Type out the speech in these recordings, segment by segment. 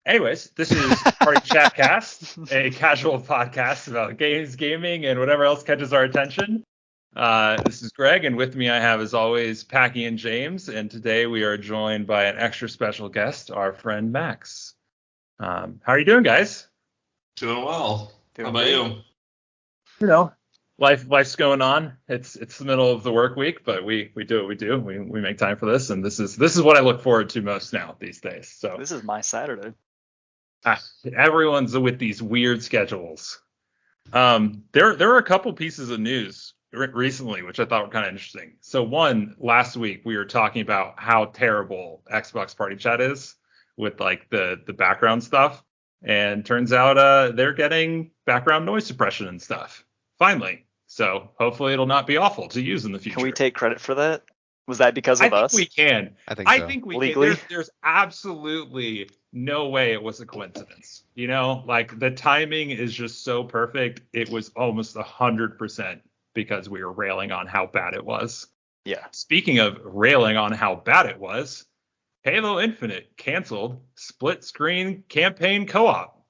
Anyways, this is Party Chatcast, a casual podcast about games, gaming, and whatever else catches our attention. This is Greg, and with me I have, as always, Packy and James. And today we are joined by an extra special guest, our friend Max. How are you doing, guys? Doing well. Doing How about great. you? You know, life's going on. It's the middle of the work week, but we do what we do. We make time for this, and this is what I look forward to most now these days. So This is my Saturday. everyone's with these weird schedules. There were a couple pieces of news recently which I thought were kind of interesting. So one, last week we were talking about how terrible Xbox Party Chat is with like the background stuff, and turns out they're getting background noise suppression and stuff finally. So hopefully it'll not be awful to use in the future. Can we take credit for that? Was that because I of think us? we can. I think so. I think we Legally? can. There's absolutely no way it was a coincidence. You know, like the timing is just so perfect. It was almost 100% because we were railing on how bad it was. Yeah. Speaking of railing on how bad it was, Halo Infinite canceled split screen campaign co-op.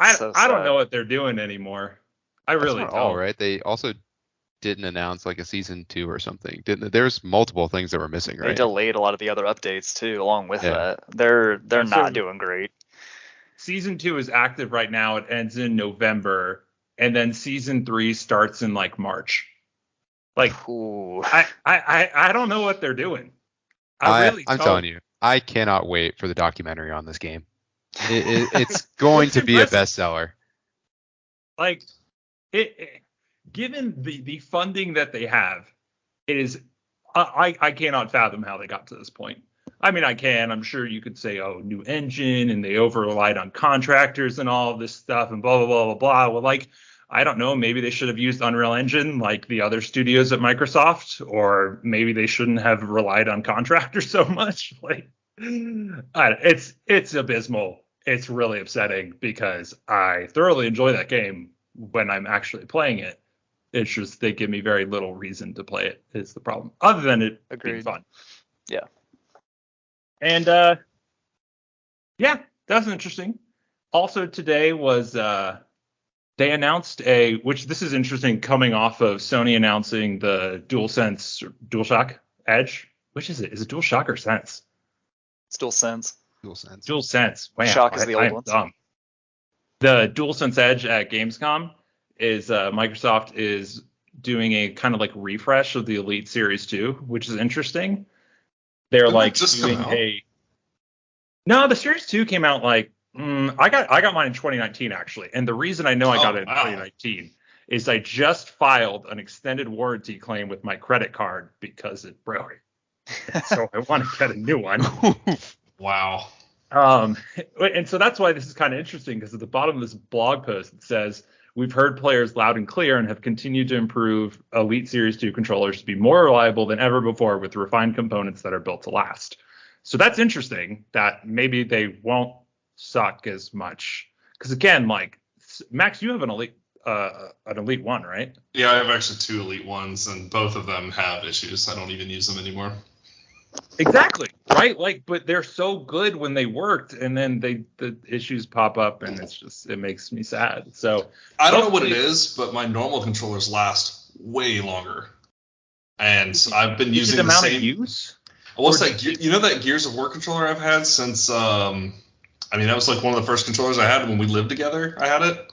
I So don't sad. know what they're doing anymore. I That's really not don't. all right. They also didn't announce like a season 2 or something. Didn't there's multiple things that were missing, They right? delayed a lot of the other updates too, along with Yeah. that. They're So- not doing great. Season 2 is active right now. It ends in November, and then season 3 starts in like March. Like Ooh. I don't know what they're doing. I'm I'm telling you, I cannot wait for the documentary on this game. It's going It's to be a impressive. bestseller. Like given the funding that they have, it is I cannot fathom how they got to this point. I mean, I can. I'm sure you could say, oh, new engine, and they over relied on contractors and all of this stuff, and blah blah blah blah blah. Well, like, I don't know. Maybe they should have used Unreal Engine like the other studios at Microsoft, or maybe they shouldn't have relied on contractors so much. Like, it's abysmal. It's really upsetting because I thoroughly enjoy that game when I'm actually playing it. It's just they give me very little reason to play it is the problem, other than it being Agreed. fun. Yeah. And yeah, that was interesting. Also today was they announced which this is interesting, coming off of Sony announcing the DualShock Edge. Which is it? Is it DualShock or Sense? Still sense. Dual sense. DualSense. Wow, Shock is the old am ones. dumb. The DualSense Edge at Gamescom is Microsoft is doing a kind of like refresh of the Elite Series 2, which is interesting. They're Didn't like that just doing come out? No, the Series 2 came out like I got mine in 2019 actually, and the reason I know I got Oh, it in wow. 2019 is I just filed an extended warranty claim with my credit card because it broke. So I want to get a new one. Wow. And so that's why this is kind of interesting, because at the bottom of this blog post it says, we've heard players loud and clear and have continued to improve Elite Series 2 controllers to be more reliable than ever before with refined components that are built to last. So that's interesting that maybe they won't suck as much. Because again, like, Max, you have an Elite 1, right? Yeah, I have actually 2 Elite ones, and both of them have issues. I don't even use them anymore. Exactly, right? Like, but they're so good when they worked, and then the issues pop up, and it makes me sad. So I don't know what it hopefully- is, but my normal controllers last way longer. And I've been Is using it the amount same. of use? What's or that? You know that Gears of War controller I've had since. I mean, that was like one of the first controllers I had when we lived together. I had it.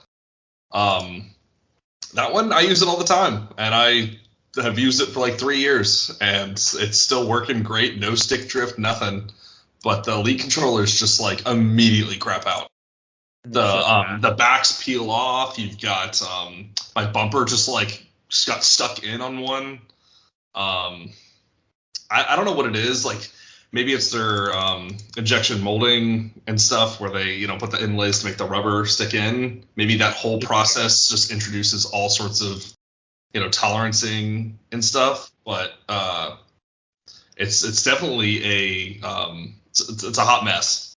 That one, I use it all the time, and I have used it for like 3 years, and it's still working great. No stick drift, nothing. But the Elite controllers just like immediately crap out. The backs peel off. You've got my bumper just got stuck in on one. I don't know what it is. Like, maybe it's their injection molding and stuff where they put the inlays to make the rubber stick in. Maybe that whole process just introduces all sorts of tolerancing and stuff. But it's definitely it's a hot mess.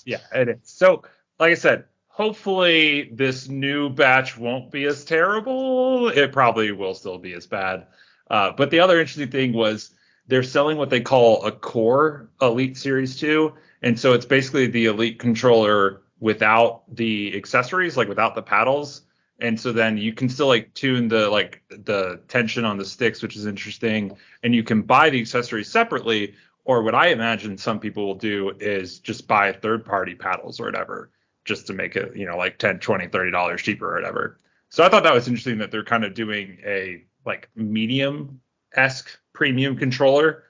Yeah, it is. So, like I said, hopefully this new batch won't be as terrible. It probably will still be as bad. But the other interesting thing was they're selling what they call a core Elite Series 2. And so it's basically the Elite controller without the accessories, like without the paddles. And so then you can still like tune the tension on the sticks, which is interesting. And you can buy the accessories separately. Or what I imagine some people will do is just buy third-party paddles or whatever, just to make it, like $10, $20, $30 cheaper or whatever. So I thought that was interesting that they're kind of doing a like medium-esque premium controller.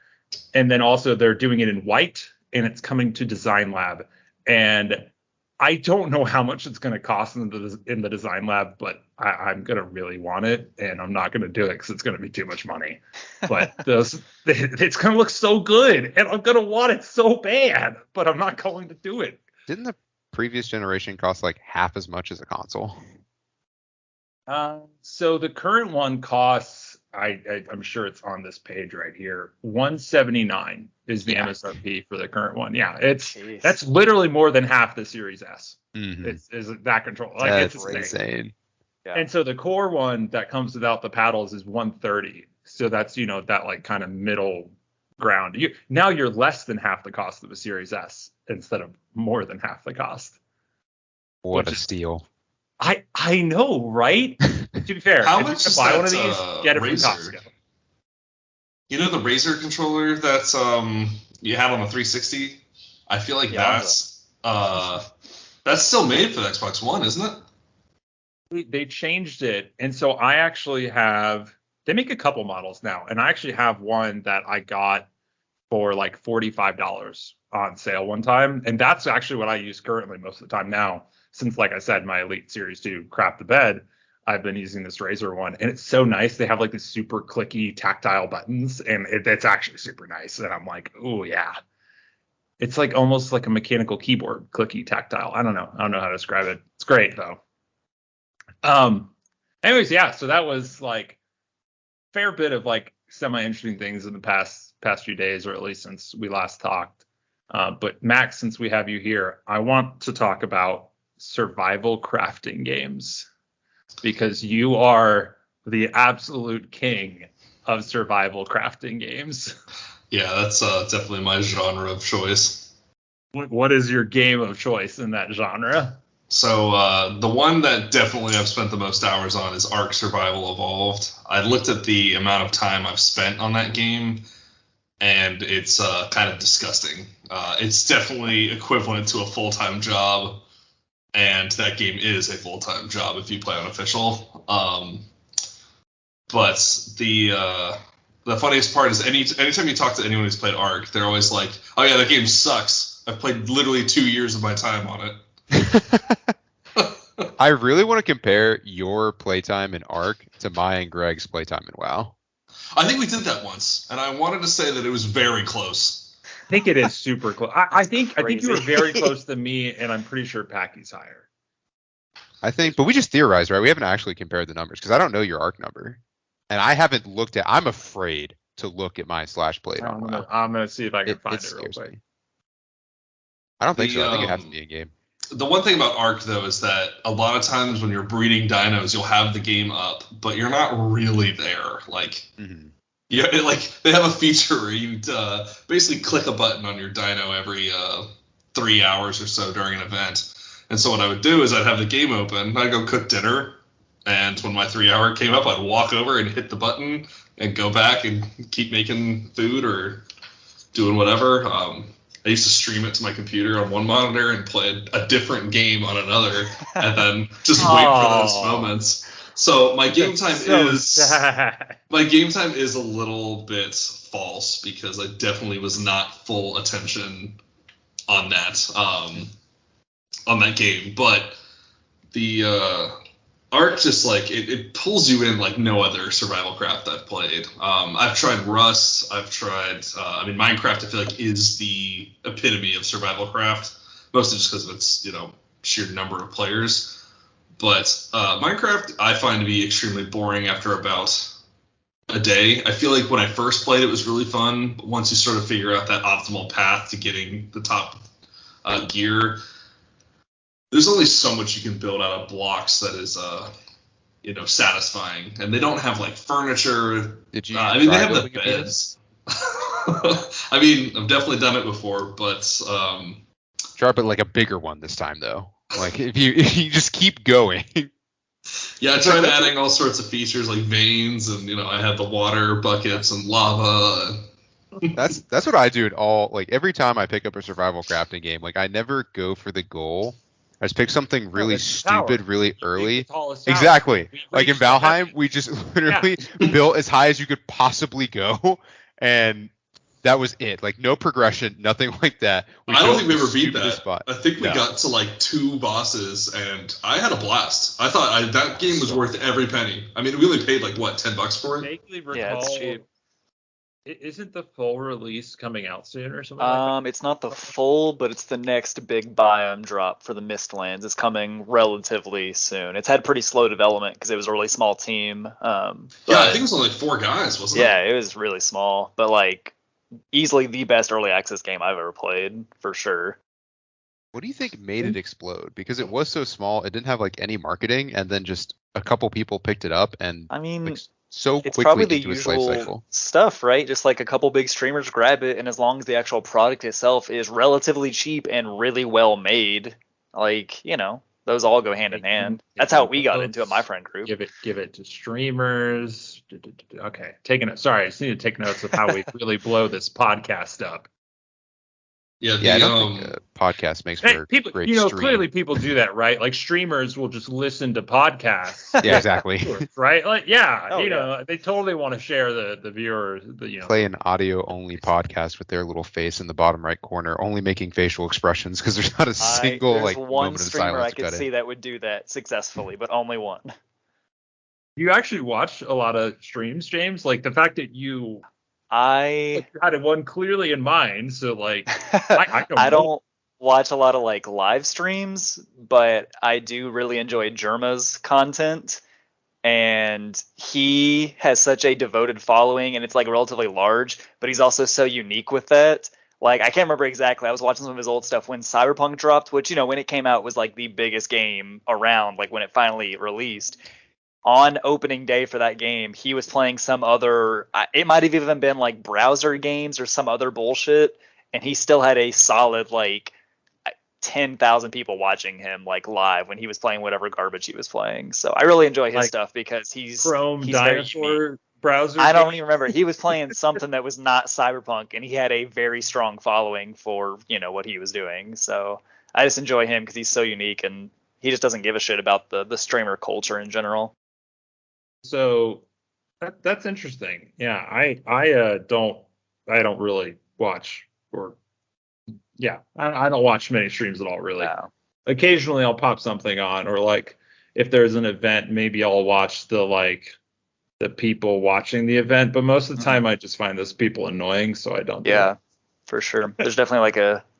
And then also they're doing it in white, and it's coming to Design Lab. And I don't know how much it's going to cost in the Design Lab, but I'm going to really want it, and I'm not going to do it because it's going to be too much money. But it's going to look so good, and I'm going to want it so bad, but I'm not going to do it. Didn't the previous generation cost like half as much as a console? So the current one costs, I'm sure it's on this page right here, $179 is the MSRP for the current one. Yeah, that's literally more than half the Series S. Mm-hmm. Is that control? Like, that's it's insane. Yeah. And so the core one that comes without the paddles is $130. So that's that like kind of middle ground. Now you're less than half the cost of a Series S instead of more than half the cost. What a steal! I know, right? To be fair, How if much you is buy that, one of these, get it from Razer? Costco. You know the Razer controller that's you have on the 360? I feel like that's still made for the Xbox One, isn't it? They changed it, and so I actually have. They make a couple models now, and I actually have one that I got for like $45 on sale one time, and that's actually what I use currently most of the time now. Since, like I said, my Elite Series 2 crapped the bed, I've been using this Razer one, and it's so nice. They have like these super clicky tactile buttons, and it's actually super nice. And I'm like, oh yeah, it's like almost like a mechanical keyboard, clicky tactile. I don't know how to describe it. It's great though. Anyways, yeah. So that was like fair bit of like semi-interesting things in the past few days, or at least since we last talked. But Max, since we have you here, I want to talk about survival crafting games, because you are the absolute king of survival crafting games. Yeah, that's definitely my genre of choice. What is your game of choice in that genre? So the one that definitely I've spent the most hours on is Ark Survival Evolved. I looked at the amount of time I've spent on that game, and it's kind of disgusting. It's definitely equivalent to a full-time job, and that game is a full-time job if you play on official. But the funniest part is anytime you talk to anyone who's played Ark, they're always like, "Oh yeah, that game sucks. I've played literally 2 years of my time on it." I really want to compare your playtime in Ark to my and Greg's playtime in WoW. I think we did that once, and I wanted to say that it was very close. I think it is super close. I think you crazy. were very close to me, and I'm pretty sure Packy's higher. I think, but we just theorized, right? We haven't actually compared the numbers because I don't know your Ark number, and I haven't looked at. I'm afraid to look at my /play on WoW. I'm gonna see if I can find it real scares quick. me. I don't think so. I think it has to be in game. The one thing about Ark, though, is that a lot of times when you're breeding dinos, you'll have the game up, but you're not really there. Like, yeah, like they have a feature where you basically click a button on your dino every 3 hours or so during an event. And so what I would do is I'd have the game open, I'd go cook dinner, and when my 3 hour came up, I'd walk over and hit the button and go back and keep making food or doing whatever. I used to stream it to my computer on one monitor and play a different game on another, and then just wait for those moments. So my game time is a little bit false because I definitely was not full attention on that game. But the Ark just like it pulls you in like no other survival craft I've played. I've tried Rust. I've tried. Minecraft. I feel like is the epitome of survival craft, mostly just because of its sheer number of players. But Minecraft I find to be extremely boring after about a day. I feel like when I first played it was really fun, but once you sort of figure out that optimal path to getting the top gear, there's only so much you can build out of blocks that is satisfying. And they don't have like furniture. Did you? They have the beds. I mean, I've definitely done it before, but Sharp it like a bigger one this time though. Like if you just keep going. yeah, I tried adding all sorts of features like veins, and I had the water buckets and lava. That's what I do in all, like every time I pick up a survival crafting game. Like I never go for the goal. I just pick something really it's the tower. stupid really You early. pick the tallest tower. Exactly. We Like in reached the Valheim, we just literally built as high as you could possibly go, and that was it. Like no progression, nothing like that. I don't think we built ever the beat stupidest that. spot. I think we No. got to like 2 bosses, and I had a blast. I thought that game was worth every penny. I mean, we only paid like what, $10 for it? Vaguely recall, Yeah, it's cheap. Isn't the full release coming out soon or something like that? It's not the full, but it's the next big biome drop for the Mistlands. It's coming relatively soon. It's had pretty slow development because it was a really small team. Yeah, I But think it was only 4 guys, wasn't yeah, it? it was really small, but like easily the best early access game I've ever played for sure. What do you think made it explode? Because it was so small, it didn't have like any marketing, and then just a couple people picked it up and I mean, like so it's quickly probably the into its life usual cycle. stuff, right? Just like a couple big streamers grab it, and as long as the actual product itself is relatively cheap and really well made, like, those all go hand in hand. That's how we got into it, my friend group. Give it to streamers. Okay, taking it. Sorry, I just need to take notes of how we really blow this podcast up. Yeah, Yeah, I don't think a podcast makes Hey, for a people, great stream. clearly people do that, right? Like streamers will just listen to podcasts. Yeah, exactly. Right? Like, yeah, Oh, they totally want to share the viewers, Play an audio only podcast with their little face in the bottom right corner, only making facial expressions because there's not a single There's like one moment of streamer silence I to could cut see in. that would do that successfully, but only one. You actually watch a lot of streams, James. Like the fact that you I had one clearly in mind. So like, I don't I know. don't watch a lot of like live streams, but I do really enjoy Germa's content. And he has such a devoted following, and it's like relatively large, but he's also so unique with that. Like, I can't remember exactly. I was watching some of his old stuff when Cyberpunk dropped, which, when it came out was like the biggest game around, like when it finally released. On opening day for that game, he was playing some other, it might have even been like browser games or some other bullshit, and he still had a solid like 10,000 people watching him like live when he was playing whatever garbage he was playing. So I really enjoy his Like stuff because he's Chrome very unique. dinosaur browser. I don't even remember. He was playing something that was not Cyberpunk, and he had a very strong following for what he was doing. So I just enjoy him because he's so unique, and he just doesn't give a shit about the streamer culture in general. So that's interesting. Yeah, I don't really watch I don't watch many streams at all really. Yeah. Occasionally I'll pop something on, or like if there's an event, maybe I'll watch the people watching the event, but most of the time I just find those people annoying, so I don't do Yeah, it. for sure. There's definitely like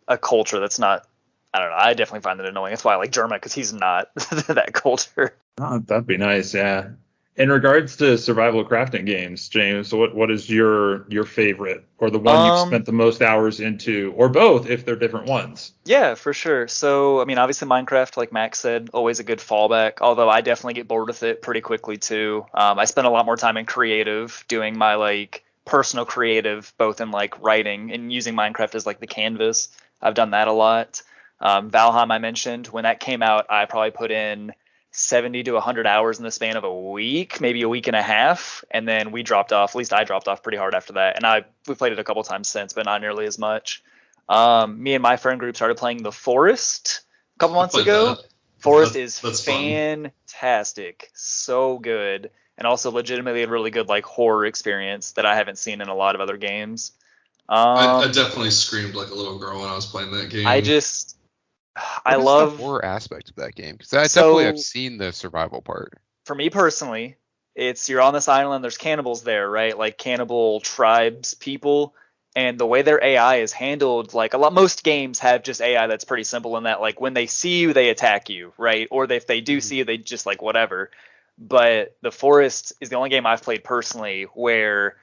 a culture that's not. I don't know. I definitely find it annoying. That's why I like Germa, because he's not that culture. Oh, that'd be nice, yeah. In regards to survival crafting games, James, what is your favorite, or the one you've spent the most hours into, or both if they're different ones? Yeah, for sure. So, I mean, obviously Minecraft, like Max said, always a good fallback, although I definitely get bored with it pretty quickly too. I spend a lot more time in creative, doing my like personal creative, both in like writing and using Minecraft as like the canvas. I've done that a lot. Valheim, I mentioned, when that came out, I probably put in 70 to 100 hours in the span of a week, maybe a week and a half, and then we dropped off. At least I dropped off pretty hard after that, and we played it a couple times since, but not nearly as much. Me and my friend group started playing The Forest a couple months ago. Forest is fantastic, so good, and also legitimately a really good like horror experience that I haven't seen in a lot of other games. I definitely screamed like a little girl when I was playing that game. I love the horror aspect of that game, because I definitely have seen the survival part. For me personally, it's you're on this island, there's cannibals there, right? Like cannibal tribes people, and the way their AI is handled, like most games have just AI that's pretty simple in that like when they see you, they attack you, right? Or if they do see you, they just like whatever. But The Forest is the only game I've played personally where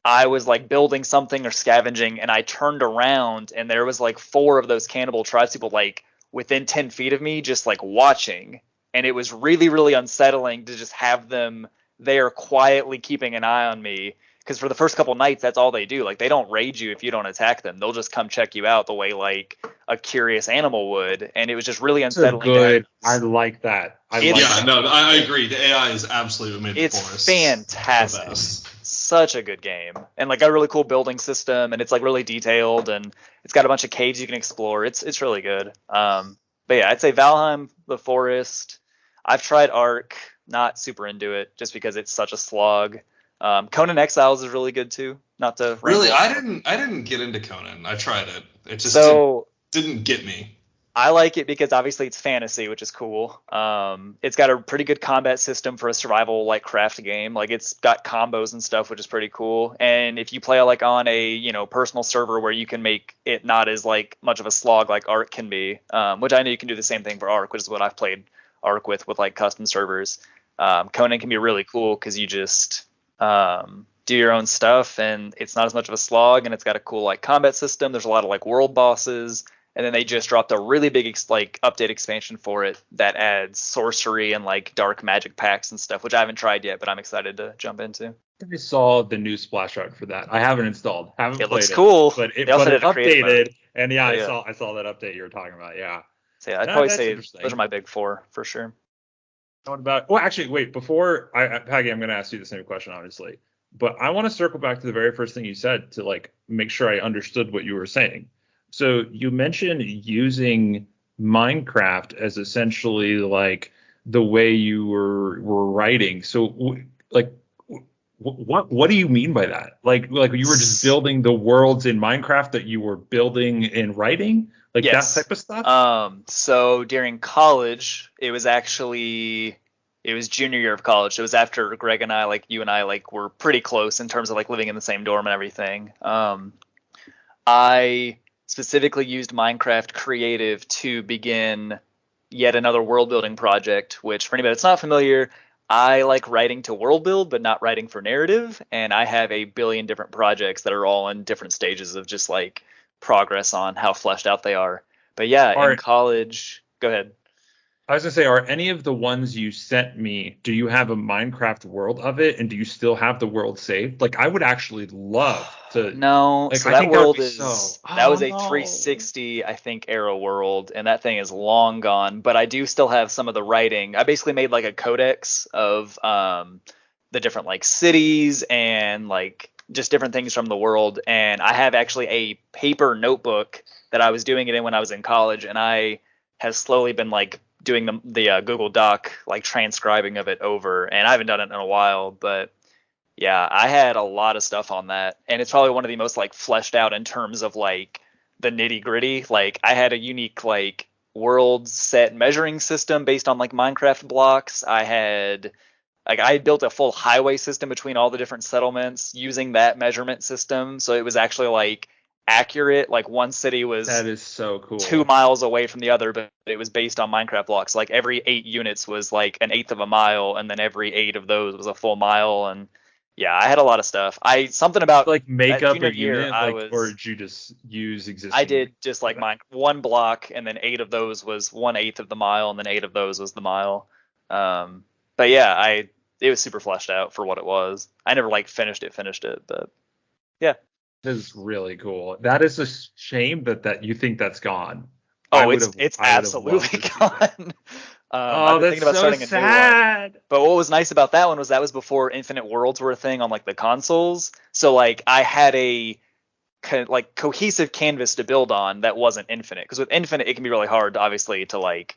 I was like building something or scavenging, and I turned around and there was like 4 of those cannibal tribes people like within 10 feet of me just like watching. And it was really, really unsettling to just have them there quietly keeping an eye on me. because for the first couple nights, that's all they do. Like, they don't raid you if you don't attack them. They'll just come check you out the way like a curious animal would. And it was just really unsettling. Good. I like that. I agree. The AI is absolutely what made the forest. It's fantastic. Such a good game, and like a really cool building system, and it's like really detailed, and it's got a bunch of caves you can explore. It's really good. But yeah, I'd say Valheim, The Forest. I've tried Ark, not super into it, just because it's such a slog. Conan Exiles is really good too. Not to really, I didn't get into Conan. I tried it. It just didn't get me. I like it because obviously it's fantasy, which is cool. It's got a pretty good combat system for a survival like craft game. Like, it's got combos and stuff, which is pretty cool. And if you play like on a personal server where you can make it not as like much of a slog like Ark can be, which I know you can do the same thing for Ark, which is what I've played Ark with like custom servers. Conan can be really cool because you just do your own stuff, and it's not as much of a slog, and it's got a cool like combat system. There's a lot of like world bosses. And then they just dropped a really big update expansion for it that adds sorcery and like dark magic packs and stuff, which I haven't tried yet, but I'm excited to jump into. I saw the new splash art for that. I haven't installed. Haven't played it. Looks cool. But it updated. And yeah, I saw that update you were talking about. Yeah. So yeah, I'd probably say those are my big four for sure. What about? Well, actually, wait. Before Peggy, I'm going to ask you the same question, obviously. But I want to circle back to the very first thing you said to like make sure I understood what you were saying. So you mentioned using Minecraft as essentially like the way you were writing. So like, what do you mean by that? Like you were just building the worlds in Minecraft that you were building in writing, like that type of stuff. So during college, it was junior year of college. It was after Greg and I, like you and I, like were pretty close in terms of like living in the same dorm and everything. I specifically used Minecraft Creative to begin yet another world building project, which for anybody that's not familiar, I like writing to world build, but not writing for narrative. And I have a billion different projects that are all in different stages of just like progress on how fleshed out they are. But yeah, in college, go ahead. I was gonna say, are any of the ones you sent me, do you have a Minecraft world of it, and do you still have the world saved? Like, I would actually love to. No, like, so that world is that was a 360, I think, era world, and that thing is long gone. But I do still have some of the writing. I basically made like a codex of the different like cities and like just different things from the world, and I have actually a paper notebook that I was doing it in when I was in college, and I have slowly been like doing the Google Doc, like transcribing of it over, and I haven't done it in a while, but yeah, I had a lot of stuff on that, and it's probably one of the most like fleshed out in terms of like the nitty gritty. Like, I had a unique like world set measuring system based on like Minecraft blocks. I built a full highway system between all the different settlements using that measurement system, so it was actually like accurate. Like, one city was that is so cool 2 miles away from the other, but it was based on Minecraft blocks. Like, every 8 units was like an eighth of a mile, and then every 8 of those was a full mile. And yeah, I had a lot of stuff. Something about like make up a unit, or did you just use existing? I did just like one block, and then 8 of those was 1/8 of the mile, and then 8 of those was the mile. But yeah, it was super fleshed out for what it was. I never like finished it, but yeah. This is really cool. That is a shame that you think that's gone. Oh, it's absolutely gone. That's so sad. But what was nice about that one was that was before Infinite Worlds were a thing on like the consoles. So like I had a like cohesive canvas to build on that wasn't Infinite. Because with Infinite, it can be really hard, obviously, to like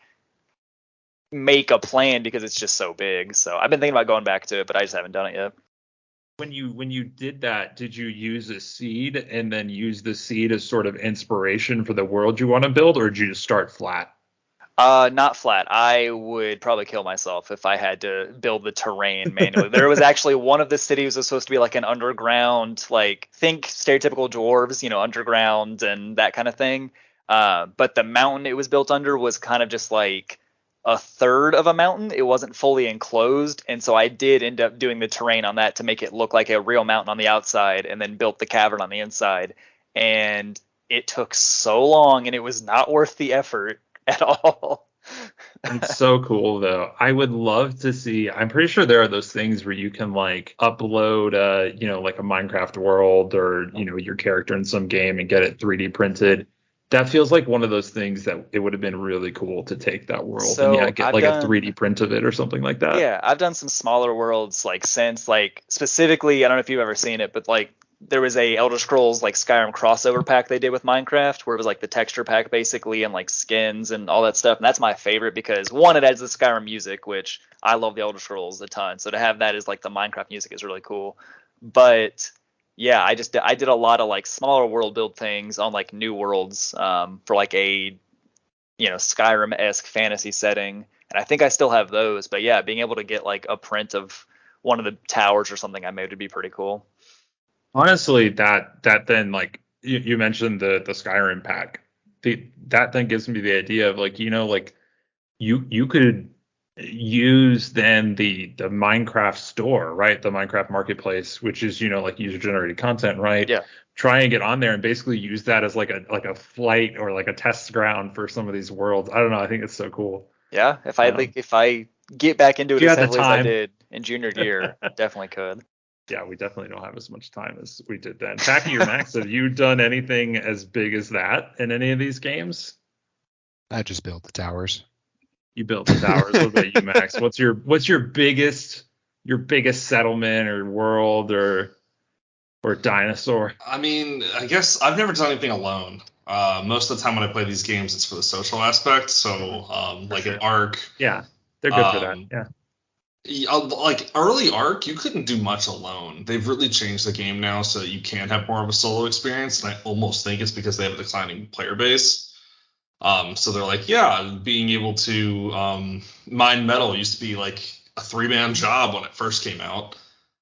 make a plan because it's just so big. So I've been thinking about going back to it, but I just haven't done it yet. When you did that, did you use a seed and then use the seed as sort of inspiration for the world you want to build, or did you just start flat? Not flat. I would probably kill myself if I had to build the terrain manually. There was actually one of the cities was supposed to be like an underground, like think stereotypical dwarves, underground and that kind of thing. But the mountain it was built under was kind of just like a third of a mountain. It wasn't fully enclosed, and so I did end up doing the terrain on that to make it look like a real mountain on the outside, and then built the cavern on the inside. And it took so long, and it was not worth the effort at all. It's so cool though. I would love to see. I'm pretty sure there are those things where you can like upload like a Minecraft world or, your character in some game and get it 3D printed. That feels like one of those things that it would have been really cool to take that world and So get I've like a done 3D print of it or something like that. Yeah, I've done some smaller worlds like since like specifically, I don't know if you've ever seen it, but like there was a Elder Scrolls like Skyrim crossover pack they did with Minecraft where it was like the texture pack basically and like skins and all that stuff. And that's my favorite because one, it adds the Skyrim music, which I love the Elder Scrolls a ton. So to have that as like the Minecraft music is really cool. But yeah, I did a lot of like smaller world build things on like new worlds for like a Skyrim-esque fantasy setting. And I think I still have those, but yeah, being able to get like a print of one of the towers or something I made would be pretty cool. Honestly, that then like you mentioned the Skyrim pack. That then gives me the idea of like you could use then the Minecraft store, right? The Minecraft marketplace, which is like user generated content, right? Yeah. Try and get on there and basically use that as like a flight or like a test ground for some of these worlds. I don't know. I think it's so cool. Yeah, if I get back into it you as had the heavily as I time. did in junior year, definitely could. Yeah, we definitely don't have as much time as we did then. Tacky or Max, have you done anything as big as that in any of these games? I just built the towers. You built the towers. What about you, Max? What's your biggest settlement or world or dinosaur? I mean, I guess I've never done anything alone. Most of the time when I play these games, it's for the social aspect. So, like an Ark. Yeah, they're good for that. Yeah. Like early Ark, you couldn't do much alone. They've really changed the game now, so you can have more of a solo experience. And I almost think it's because they have a declining player base. So they're like, yeah, being able to mine metal used to be like a 3-man job when it first came out.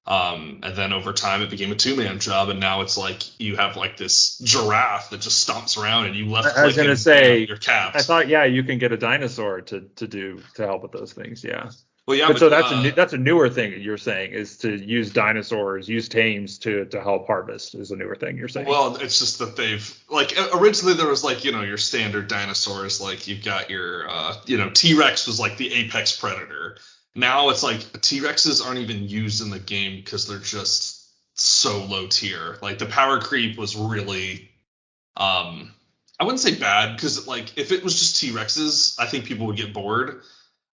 And then over time it became a 2-man job, and now it's like you have like this giraffe that just stomps around and you left. I was gonna say your caps. I thought you can get a dinosaur to help with those things. Yeah. Well, yeah, but so that's a newer thing you're saying is to use dinosaurs, use tames to help harvest is a newer thing you're saying. Well, it's just that they've like originally there was like your standard dinosaurs, like you've got your T-Rex was like the apex predator. Now it's like T-Rexes aren't even used in the game because they're just so low tier. Like the power creep was really I wouldn't say bad because like if it was just T-Rexes, I think people would get bored.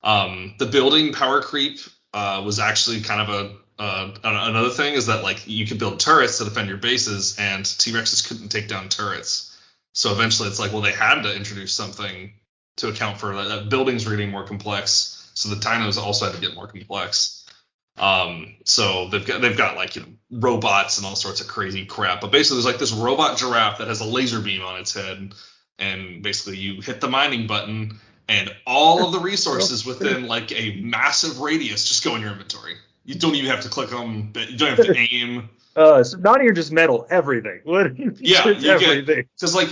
The building power creep was actually kind of another thing is that like you could build turrets to defend your bases, and T-Rexes couldn't take down turrets. So eventually it's like, well, they had to introduce something to account for that. Buildings were getting more complex, so the dinos also had to get more complex. So they've got like robots and all sorts of crazy crap. But basically there's like this robot giraffe that has a laser beam on its head, and basically you hit the mining button, and all of the resources within like a massive radius just go in your inventory. You don't even have to click them. You don't have to aim. So not even just metal, everything. Yeah, everything. Because like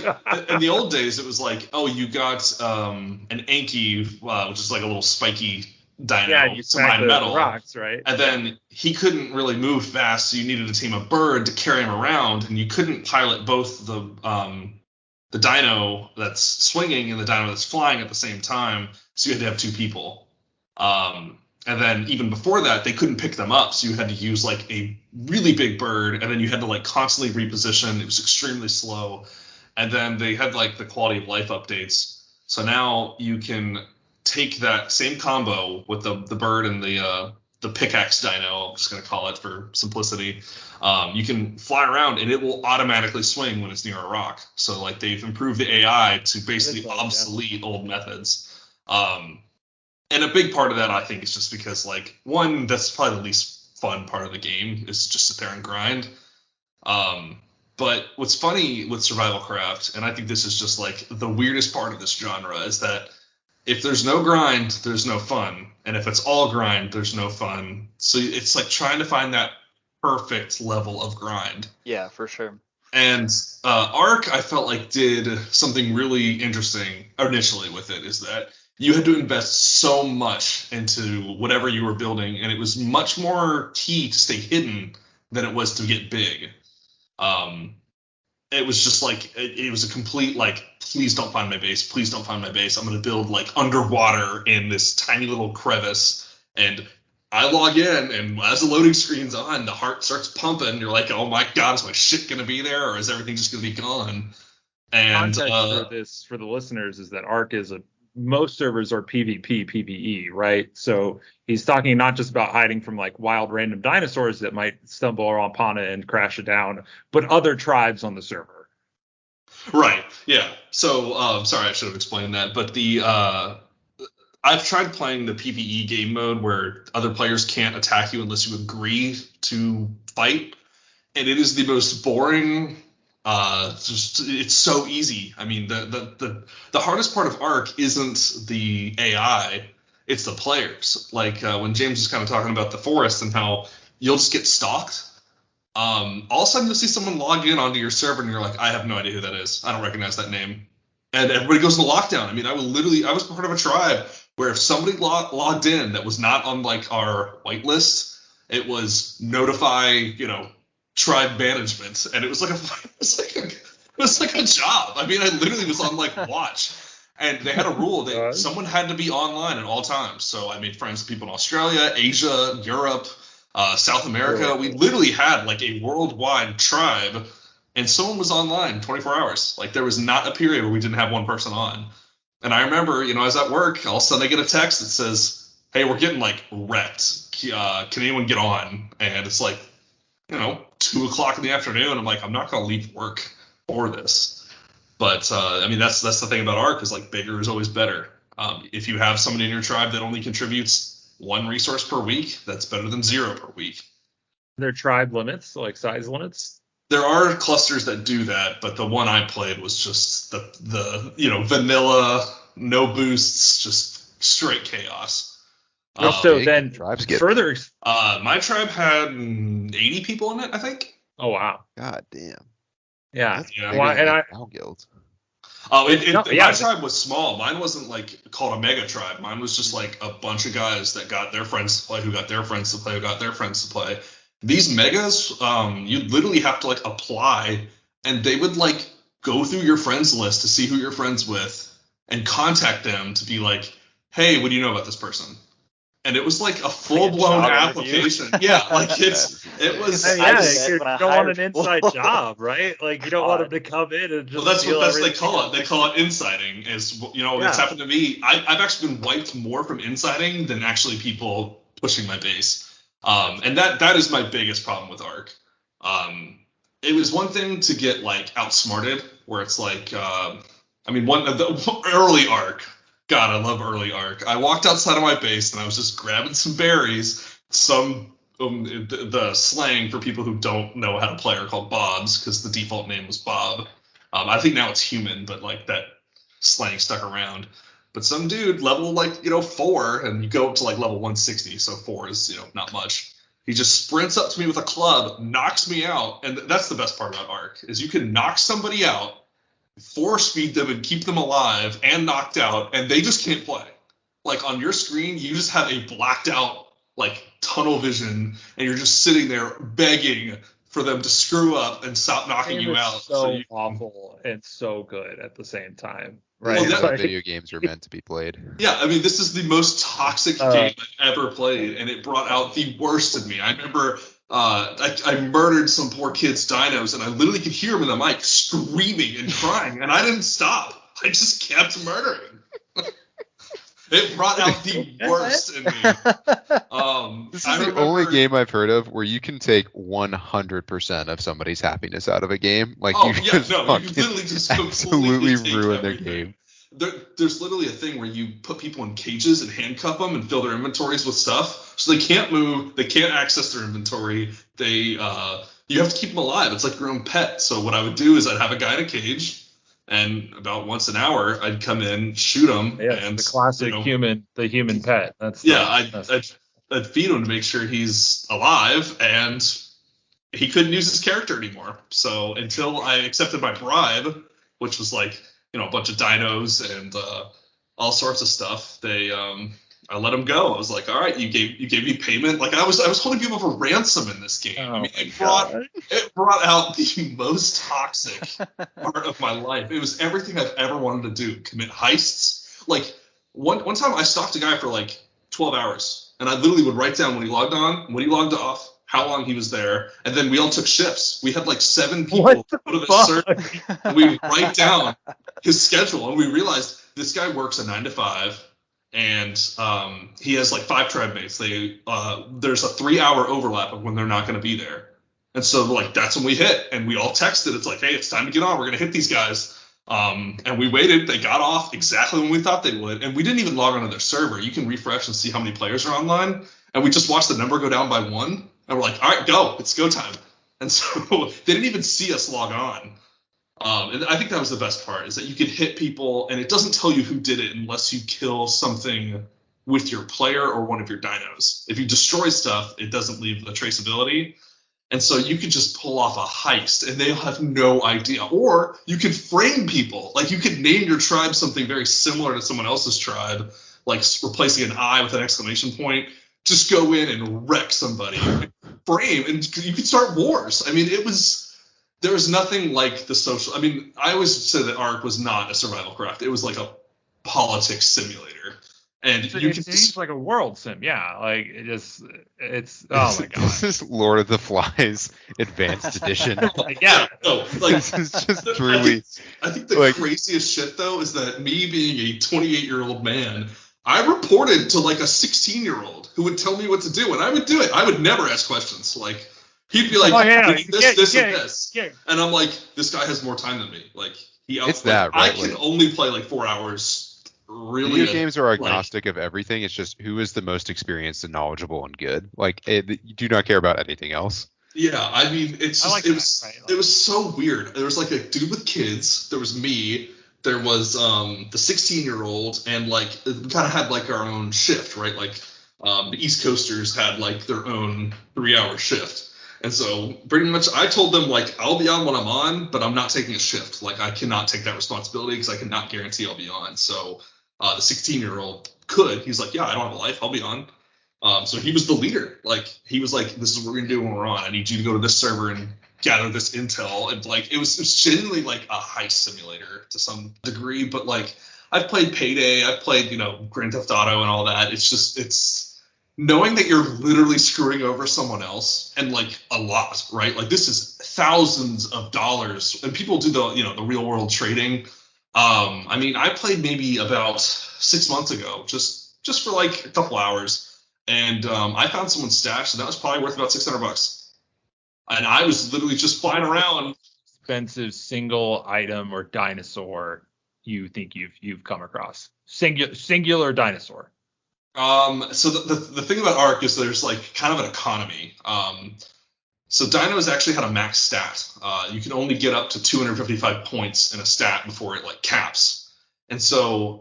in the old days, it was like, oh, you got an Anki, which is like a little spiky dino. Yeah, you to mine metal. Rocks, right? And then he couldn't really move fast, so you needed a team of bird to carry him around, and you couldn't pilot both the dino that's swinging and the dino that's flying at the same time, so you had to have 2 people. And then even before that, they couldn't pick them up, so you had to use like a really big bird, and then you had to like constantly reposition. It was extremely slow. And then they had like the quality of life updates. So now you can take that same combo with the bird and the pickaxe dino, I'm just going to call it for simplicity. You can fly around and it will automatically swing when it's near a rock. So like they've improved the AI to basically obsolete old methods. And a big part of that, I think, is just because like one, that's probably the least fun part of the game is just sit there and grind. But what's funny with survival craft, and I think this is just like the weirdest part of this genre, is that if there's no grind, there's no fun. And if it's all grind, there's no fun. So it's like trying to find that perfect level of grind. Yeah, for sure. And Ark, I felt like did something really interesting initially with it, is that you had to invest so much into whatever you were building, and it was much more key to stay hidden than it was to get big. it was just like it was a complete like, please don't find my base, please don't find my base. I'm gonna build like underwater in this tiny little crevice, and I log in, and as the loading screen's on, the heart starts pumping. You're like, oh my god, is my shit gonna be there, or is everything just gonna be gone? And Context for the listeners is that Ark is most servers are PvP, PvE, right? So he's talking not just about hiding from like wild random dinosaurs that might stumble upon it and crash it down, but other tribes on the server. Right. Yeah. So sorry, I should have explained that. But I've tried playing the PvE game mode where other players can't attack you unless you agree to fight, and it is the most boring. It's so easy. I mean, the hardest part of Ark isn't the AI, it's the players. Like when James was kind of talking about the forest and how you'll just get stalked. All of a sudden you'll see someone log in onto your server and you're like, I have no idea who that is. I don't recognize that name. And everybody goes into lockdown. I mean, I was part of a tribe where if somebody logged in that was not on like our whitelist, it was notify, tribe management, and it was like a job. I mean, I literally was on like watch, and they had a rule that someone had to be online at all times. So I made friends with people in Australia, Asia, Europe, South America. We literally had like a worldwide tribe, and someone was online 24 hours. Like there was not a period where we didn't have one person on. And I remember, I was at work, all of a sudden I get a text that says, hey, we're getting like wrecked. Can anyone get on? And it's like, 2:00 in the afternoon. I'm like, I'm not going to leave work for this. But I mean, that's the thing about Ark is like bigger is always better. If you have somebody in your tribe that only contributes 1 resource per week, that's better than 0 per week. There are tribe limits, like size limits. There are clusters that do that, but the one I played was just the vanilla, no boosts, just straight chaos. So then tribes get further. My tribe had 80 people in it, I think. Oh wow! God damn. Yeah. Well, and I guild. My tribe was small. Mine wasn't like called a mega tribe. Mine was just like a bunch of guys that got their friends to play, who got their friends to play, who got their friends to play. These megas, you literally have to like apply, and they would like go through your friends list to see who you're friends with and contact them to be like, hey, what do you know about this person? And it was like a full-blown application. Yeah, like it was. You don't want an inside job, right? Like you don't want them to come in and just. Well, that's what they call it. They call it inciting. It's happened to me. I've actually been wiped more from inciting than actually people pushing my base. And that is my biggest problem with Ark. It was one thing to get like outsmarted, where it's like, the early Ark. God, I love early Ark. I walked outside of my base and I was just grabbing some berries. The slang for people who don't know how to play are called bobs, because the default name was Bob. I think now it's human, but like that slang stuck around. But some dude level 4, and you go up to like level 160, so 4 is not much. He just sprints up to me with a club, knocks me out, and that's the best part about Ark is you can knock somebody out, force feed them and keep them alive and knocked out, and they just can't play. Like on your screen, you just have a blacked out like tunnel vision, and you're just sitting there begging for them to screw up and stop knocking you out. So awful and so good at the same time. Right. Well, video games are meant to be played. Yeah, I mean, this is the most toxic game I've ever played, and it brought out the worst in me. I remember I murdered some poor kid's dinos, and I literally could hear him in the mic screaming and crying, and I didn't stop. I just kept murdering. It brought out the worst in me. This is the only game I've heard of where you can take 100% of somebody's happiness out of a game. Like you literally just absolutely ruin their game. There's literally a thing where you put people in cages and handcuff them and fill their inventories with stuff, so they can't move, they can't access their inventory. You have to keep them alive. It's like your own pet. So what I would do is I'd have a guy in a cage, and about once an hour I'd come in, shoot him, and the classic human pet. I'd feed him to make sure he's alive, and he couldn't use his character anymore. So until I accepted my bribe, which was like a bunch of dinos and all sorts of stuff, I let him go. I was like, all right, you gave me payment. Like I was holding people for ransom in this game. Oh, I mean, it brought out the most toxic part of my life. It was everything I've ever wanted to do. Commit heists. Like one time I stalked a guy for like 12 hours, and I literally would write down when he logged on, when he logged off, how long he was there, and then we all took shifts. We had like 7 people go to the server. We write down his schedule, and we realized this guy works a 9 to 5, and he has like 5 tribe mates. There's a 3-hour overlap of when they're not going to be there, and so like that's when we hit, and we all texted. It's like, hey, it's time to get on. We're going to hit these guys. And we waited. They got off exactly when we thought they would, and we didn't even log onto their server. You can refresh and see how many players are online, and we just watched the number go down by 1. And we're like, all right, go. It's go time. And so they didn't even see us log on. And I think that was the best part, is that you could hit people, and it doesn't tell you who did it unless you kill something with your player or one of your dinos. If you destroy stuff, it doesn't leave the traceability. And so you could just pull off a heist, and they'll have no idea. Or you could frame people. Like you could name your tribe something very similar to someone else's tribe, like replacing an I with an exclamation point. Just go in and wreck somebody, frame, and you could start wars. I mean, there was nothing like the social. I mean, I always said that Ark was not a survival craft. It was like a politics simulator. And it seems like a world sim, yeah. Like it's oh my god. This is Lord of the Flies Advanced Edition. Yeah, no, like this is just truly. I think the craziest shit though is that me being a 28-year-old man, I reported to like a 16-year-old who would tell me what to do, and I would do it. I would never ask questions. Like he'd be like, this, and this, and I'm like, this guy has more time than me. Like it's that right? I can only play like 4 hours. Really, video games are agnostic of everything. It's just who is the most experienced and knowledgeable and good. Like you do not care about anything else. Yeah, I mean, it's just, it was so weird. There was like a dude with kids. There was me. There was the 16-year-old, and like we kind of had like our own shift, right? Like the East Coasters had like their own 3-hour shift. And so pretty much I told them, like, I'll be on when I'm on, but I'm not taking a shift. Like, I cannot take that responsibility because I cannot guarantee I'll be on. So the 16-year-old could. He's like, yeah, I don't have a life. I'll be on. So he was the leader. Like, he was like, this is what we're going to do when we're on. I need you to go to this server and gather this intel. And, like, it was genuinely, like, a heist simulator to some degree. But, like, I've played Payday. I've played, Grand Theft Auto and all that. It's knowing that you're literally screwing over someone else, and like a lot, right? Like this is thousands of dollars, and people do the real world trading. I mean, I played maybe about 6 months ago, just for like a couple hours, and I found someone's stash, and that was probably worth about $600. And I was literally just flying around. Expensive single item or dinosaur you think you've come across? Singular dinosaur. So the thing about Ark is there's like kind of an economy. So Dinos actually had a max stat. You can only get up to 255 points in a stat before it like caps. And so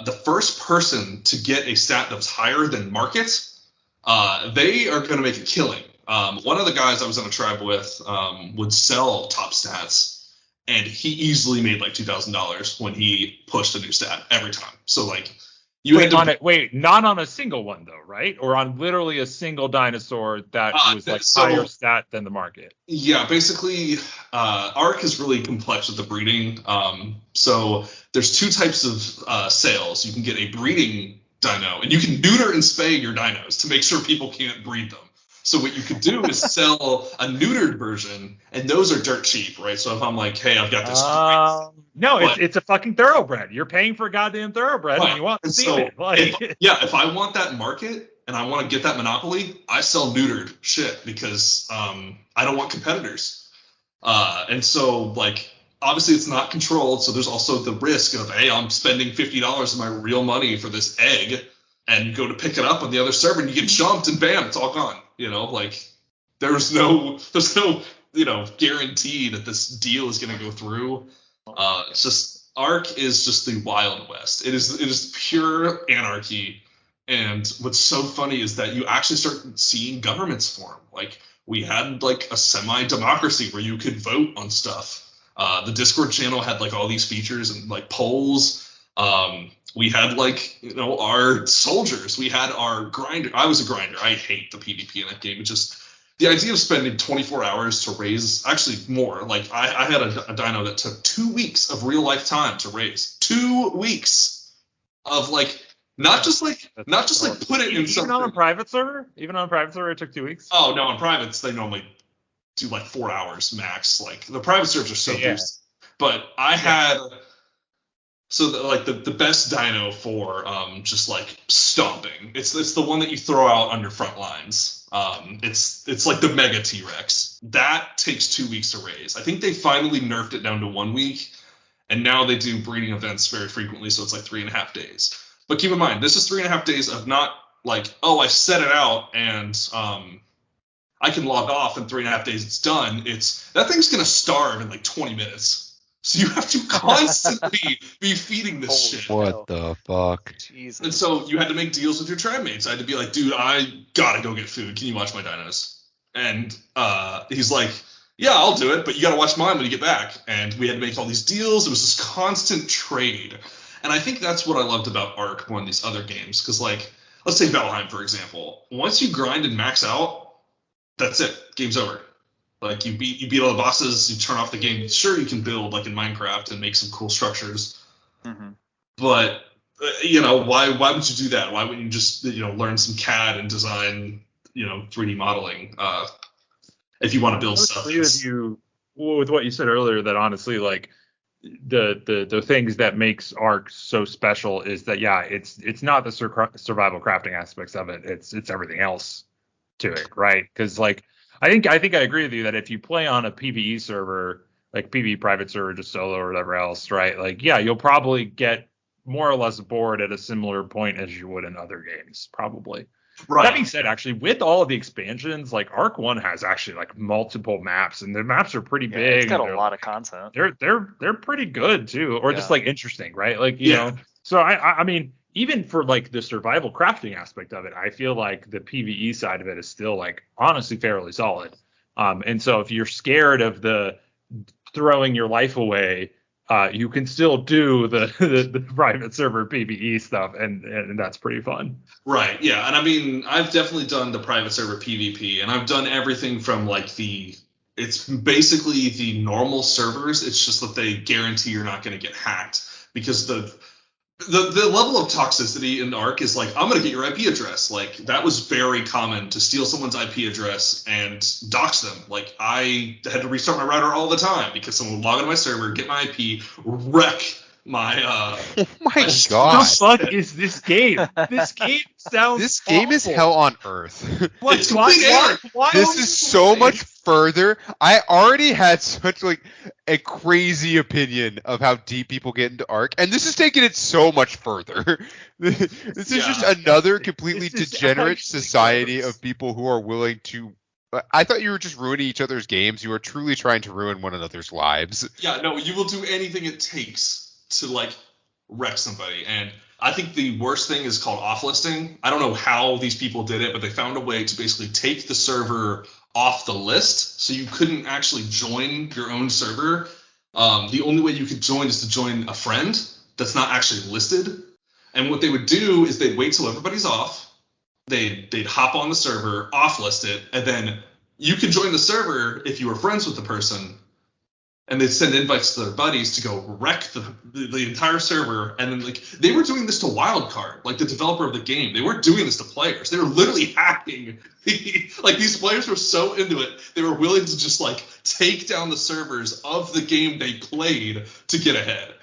the first person to get a stat that was higher than market, they are going to make a killing. One of the guys I was on a tribe with would sell top stats, and he easily made like $2,000 when he pushed a new stat every time. So like. Not on a single one though, right? Or on literally a single dinosaur that was like higher stat than the market. Yeah, basically, Ark is really complex with the breeding. So there's 2 types of sales. You can get a breeding dino, and you can neuter and spay your dinos to make sure people can't breed them. So what you could do is sell a neutered version, and those are dirt cheap, right? So if I'm like, hey, I've got this. It's a fucking thoroughbred. You're paying for a goddamn thoroughbred, and you want to see it. If I want that market and I want to get that monopoly, I sell neutered shit because I don't want competitors. And so like obviously it's not controlled, so there's also the risk of, hey, I'm spending $50 of my real money for this egg, and go to pick it up on the other server, and you get jumped, and bam, it's all gone. Like there's no guarantee that this deal is going to go through. It's just Ark is just the Wild West. It is pure anarchy. And what's so funny is that you actually start seeing governments form. Like we had like a semi-democracy where you could vote on stuff. The Discord channel had like all these features and like polls. we had like, our soldiers, we had our grinder. I was a grinder. I hate the PvP in that game. It just, the idea of spending 24 hours to raise, actually more, like I had a dino that took 2 weeks of real life time to raise. 2 weeks of like, not just like put it in something. Even on a private server, it took 2 weeks. Oh no, on privates they normally do like 4 hours max. Like the private servers are so boosted. But I had, so the best dino for just like stomping. It's the one that you throw out on your front lines. It's like the Mega T-Rex. That takes 2 weeks to raise. I think they finally nerfed it down to 1 week, and now they do breeding events very frequently, so it's like 3.5 days. But keep in mind, this is 3.5 days of not like, oh, I set it out and I can log off in 3.5 days. It's done. It's that thing's gonna starve in like 20 minutes. So you have to constantly be feeding this shit. What the fuck? Jesus. And so you had to make deals with your tribe mates. I had to be like, dude, I gotta go get food. Can you watch my dinos? And he's like, yeah, I'll do it, but you gotta watch mine when you get back. And we had to make all these deals. It was this constant trade. And I think that's what I loved about Ark more than these other games. Because, like, let's take Valheim, for example. Once you grind and max out, that's it. Game's over. Like, you beat all the bosses, you turn off the game. Sure, you can build, like in Minecraft, and make some cool structures. Mm-hmm. But, why would you do that? Why wouldn't you just, learn some CAD and design, 3D modeling if you want to build stuff? I agree with you with what you said earlier, that honestly, like, the things that makes Ark so special is that, it's not the survival crafting aspects of it. It's everything else to it, right? Because, like, I think I agree with you that if you play on a PvE server, like PvE private server, just solo or whatever else, right? Like, you'll probably get more or less bored at a similar point as you would in other games, probably. Right. That being said, actually, with all of the expansions, like Ark 1 has actually like multiple maps, and the maps are pretty big. It's got a lot of content. They're pretty good too, or just like interesting, right? Like, you know. So I mean, even for like the survival crafting aspect of it, I feel like the PvE side of it is still like honestly fairly solid. And so if you're scared of the throwing your life away, you can still do the private server PvE stuff, and that's pretty fun. Right, yeah. And I mean, I've definitely done the private server PvP, and I've done everything from like it's basically the normal servers. It's just that they guarantee you're not going to get hacked, because the level of toxicity in Ark is like, I'm going to get your IP address. Like, that was very common, to steal someone's IP address and dox them. Like, I had to restart my router all the time because someone would log into my server, get my IP, wreck my oh my god. What the fuck is this game? This game sounds This game awful. Is hell on earth. Why this is so much further. I already had such like a crazy opinion of how deep people get into Ark, and this is taking it so much further. This is just another completely degenerate society of people who are willing to. I thought you were just ruining each other's games. You are truly trying to ruin one another's lives. Yeah, no, you will do anything it takes to like wreck somebody. And I think the worst thing is called off-listing. I don't know how these people did it, but they found a way to basically take the server off the list, so you couldn't actually join your own server. The only way you could join is to join a friend that's not actually listed. And what they would do is they'd wait till everybody's off, they'd hop on the server, off-list it, and then you could join the server if you were friends with the person, and they'd send invites to their buddies to go wreck the entire server. And then, like, they were doing this to Wildcard, like the developer of the game. They weren't doing this to players. They were literally hacking. Like, these players were so into it, they were willing to just, like, take down the servers of the game they played to get ahead.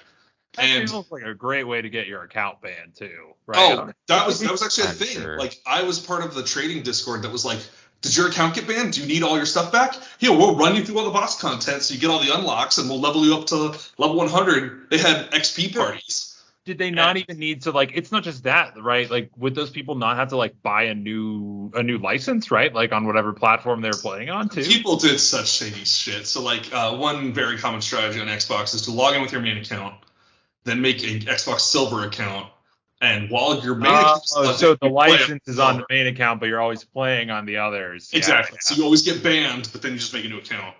That feels like a great way to get your account banned, too. Right? Oh, that was actually a thing. Sure. Like, I was part of the trading Discord that was like, did your account get banned? Do you need all your stuff back? Here, we'll run you through all the boss content so you get all the unlocks, and we'll level you up to level 100. They had XP parties. Did they not even need to, like, it's not just that, right? Like, would those people not have to, like, buy a new license, right? Like, on whatever platform they were playing on, too? People did such shady shit. So, like, one very common strategy on Xbox is to log in with your main account, then make an Xbox Silver account, and while your main account so the license is on the main account, but you're always playing on the others. Exactly. So you always get banned, but then you just make a new account.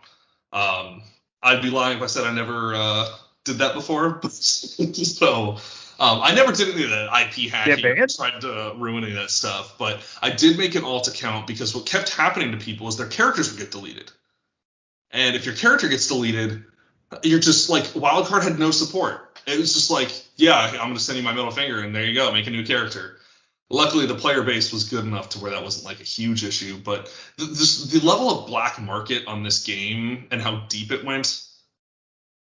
I'd be lying if I said I never did that before. So I never did any of that IP hacking. Yeah, man. Tried to ruin any of that stuff, but I did make an alt account because what kept happening to people is their characters would get deleted. And if your character gets deleted, you're just like, Wildcard had no support. It was just like, yeah, I'm going to send you my middle finger, and there you go, make a new character. Luckily, the player base was good enough to where that wasn't like a huge issue. But the level of black market on this game and how deep it went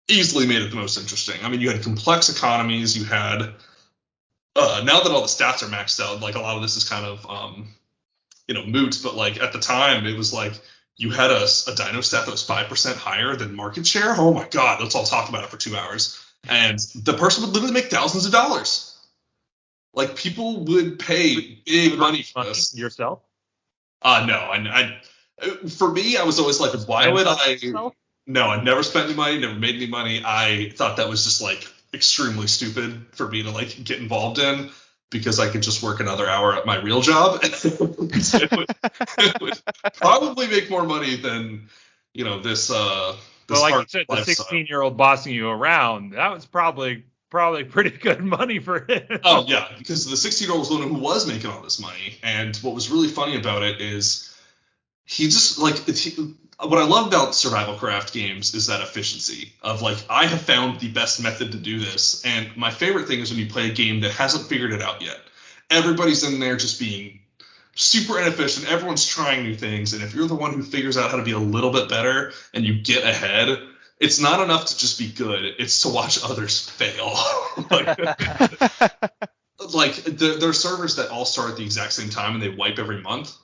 easily made it the most interesting. I mean, you had complex economies. You had now that all the stats are maxed out, like a lot of this is kind of moot. But like at the time, it was like you had a dino stat that was 5% higher than market share. Oh my god, let's all talk about it for 2 hours. And the person would literally make thousands of dollars. Like, people would pay big money for this. Yourself? No, I for me, I was always like, why would I? No, I never spent any money, never made any money. I thought that was just like extremely stupid for me to like get involved in, because I could just work another hour at my real job. it would probably make more money than this. But like you said, the 16-year-old bossing you around, that was probably pretty good money for him. Oh yeah, because the 16-year-old was the one who was making all this money, and what was really funny about it is he just like what I love about survival craft games is that efficiency of like, I have found the best method to do this, and my favorite thing is when you play a game that hasn't figured it out yet. Everybody's in there just being super inefficient. Everyone's trying new things, and if you're the one who figures out how to be a little bit better and you get ahead, it's not enough to just be good. It's to watch others fail. like there are servers that all start at the exact same time and they wipe every month.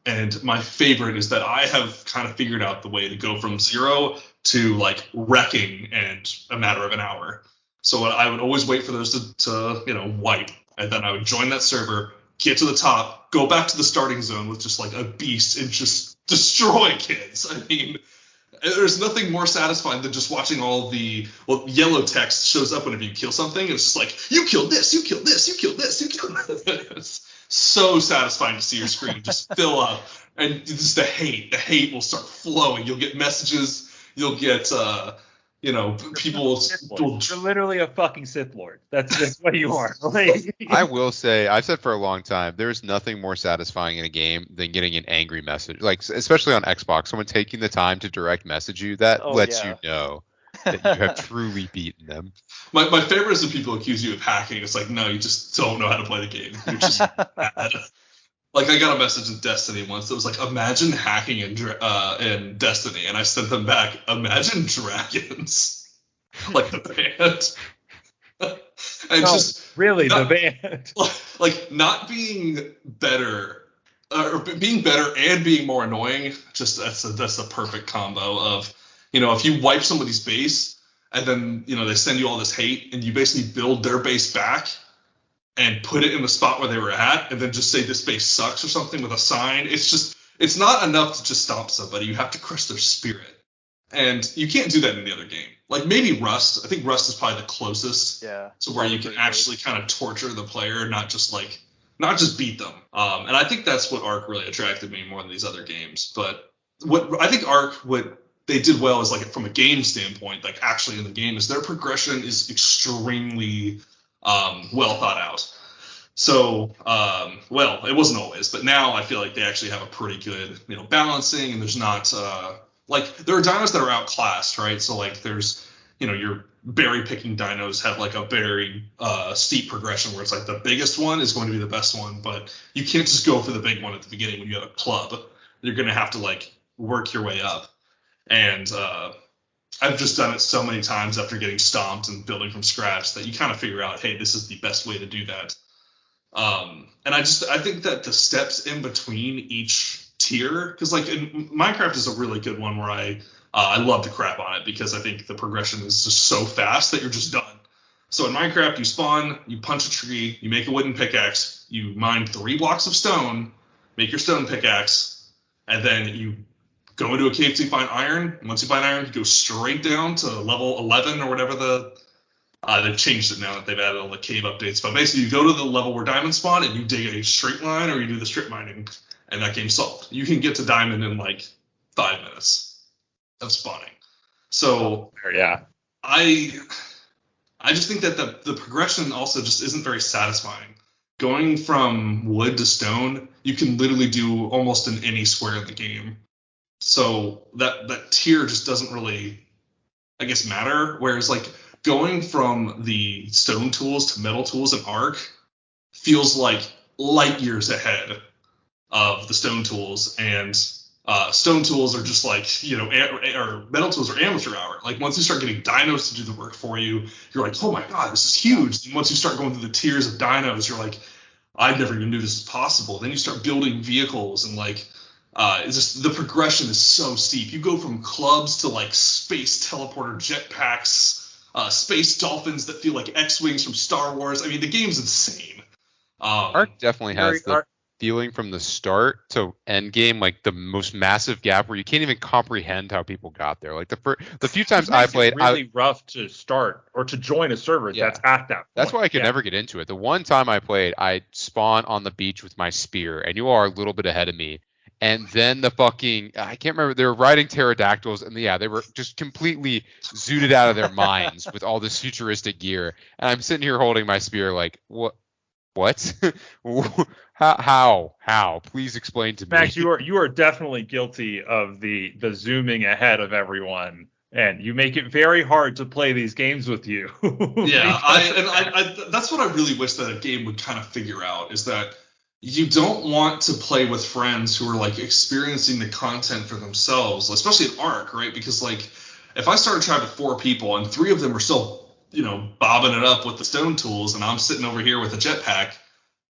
And my favorite is that I have kind of figured out the way to go from 0 to like wrecking in a matter of an hour. So I would always wait for those to wipe, and then I would join that server, get to the top, go back to the starting zone with just like a beast and just destroy kids. I mean, there's nothing more satisfying than just watching all the yellow text shows up whenever you kill something. And it's just like, you killed this, you killed this, you killed this, you killed this. So satisfying to see your screen just fill up, and just the hate will start flowing. You'll get messages, you'll get people. You're literally a fucking Sith Lord. That's what you are. Like, I will say, I've said for a long time, there's nothing more satisfying in a game than getting an angry message, like especially on Xbox, someone taking the time to direct message you. That lets you know that you have truly beaten them. My favorite is when people accuse you of hacking. It's like, no, you just don't know how to play the game. You're just bad. Like, I got a message in Destiny once that was like, imagine hacking in Destiny. And I sent them back, imagine dragons. Like the band. And the band. Like, not being better, or being better and being more annoying, just that's the perfect combo of, if you wipe somebody's base, and then, they send you all this hate, and you basically build their base back and put it in the spot where they were at, and then just say this base sucks or something with a sign. It's not enough to just stomp somebody. You have to crush their spirit. And you can't do that in the other game. Like, maybe Rust. I think Rust is probably the closest to where you can actually kind of torture the player, not just beat them. And I think that's what Ark really attracted me more than these other games. But what I think Ark, what they did well is, like, from a game standpoint, like actually in the game, is their progression is extremely well thought out. So, it wasn't always, but now I feel like they actually have a pretty good, balancing, and there's not, there are dinos that are outclassed, right? So, like, there's, your berry picking dinos have, like, a very steep progression where it's like the biggest one is going to be the best one, but you can't just go for the big one at the beginning when you have a club. You're going to have to, like, work your way up. And I've just done it so many times after getting stomped and building from scratch that you kind of figure out, hey, this is the best way to do that. And I think that the steps in between each tier, because like in Minecraft is a really good one where I love to crap on it because I think the progression is just so fast that you're just done. So in Minecraft, you spawn, you punch a tree, you make a wooden pickaxe, you mine 3 blocks of stone, make your stone pickaxe, and then you go into a cave till you find iron. And once you find iron, you go straight down to level 11 or whatever they've changed it now that they've added all the cave updates. But basically, you go to the level where diamonds spawn and you dig a straight line, or you do the strip mining, and that game's solved. You can get to diamond in like 5 minutes of spawning. So yeah, I I just think that the progression also just isn't very satisfying. Going from wood to stone, you can literally do almost in any square in the game. So that tier just doesn't really, I guess, matter. Whereas like going from the stone tools to metal tools in Ark feels like light years ahead of the stone tools, and stone tools are just like, or metal tools are amateur hour. Like once you start getting dinos to do the work for you, you're like, oh my god, this is huge. And once you start going through the tiers of dinos, you're like, I never even knew this was possible. Then you start building vehicles, and like it's just, the progression is so steep. You go from clubs to like space teleporter jetpacks, space dolphins that feel like X-wings from Star Wars. I mean, the game's insane. Ark definitely has the feeling from the start to end game, like the most massive gap where you can't even comprehend how people got there. Like the few times I played, really rough to start or to join a server that's at that point. That's why I could never get into it. The one time I played, I spawned on the beach with my spear, and you are a little bit ahead of me. And then the fucking, I can't remember, they were riding pterodactyls, and they were just completely zooted out of their minds with all this futuristic gear. And I'm sitting here holding my spear like, what? How? Please explain to me. Max, you are definitely guilty of the zooming ahead of everyone, and you make it very hard to play these games with you. Yeah, I that's what I really wish that a game would kind of figure out, is that you don't want to play with friends who are like experiencing the content for themselves, especially in Ark, right? Because like if I start a tribe of 4 people and 3 of them are still bobbing it up with the stone tools, and I'm sitting over here with a jetpack,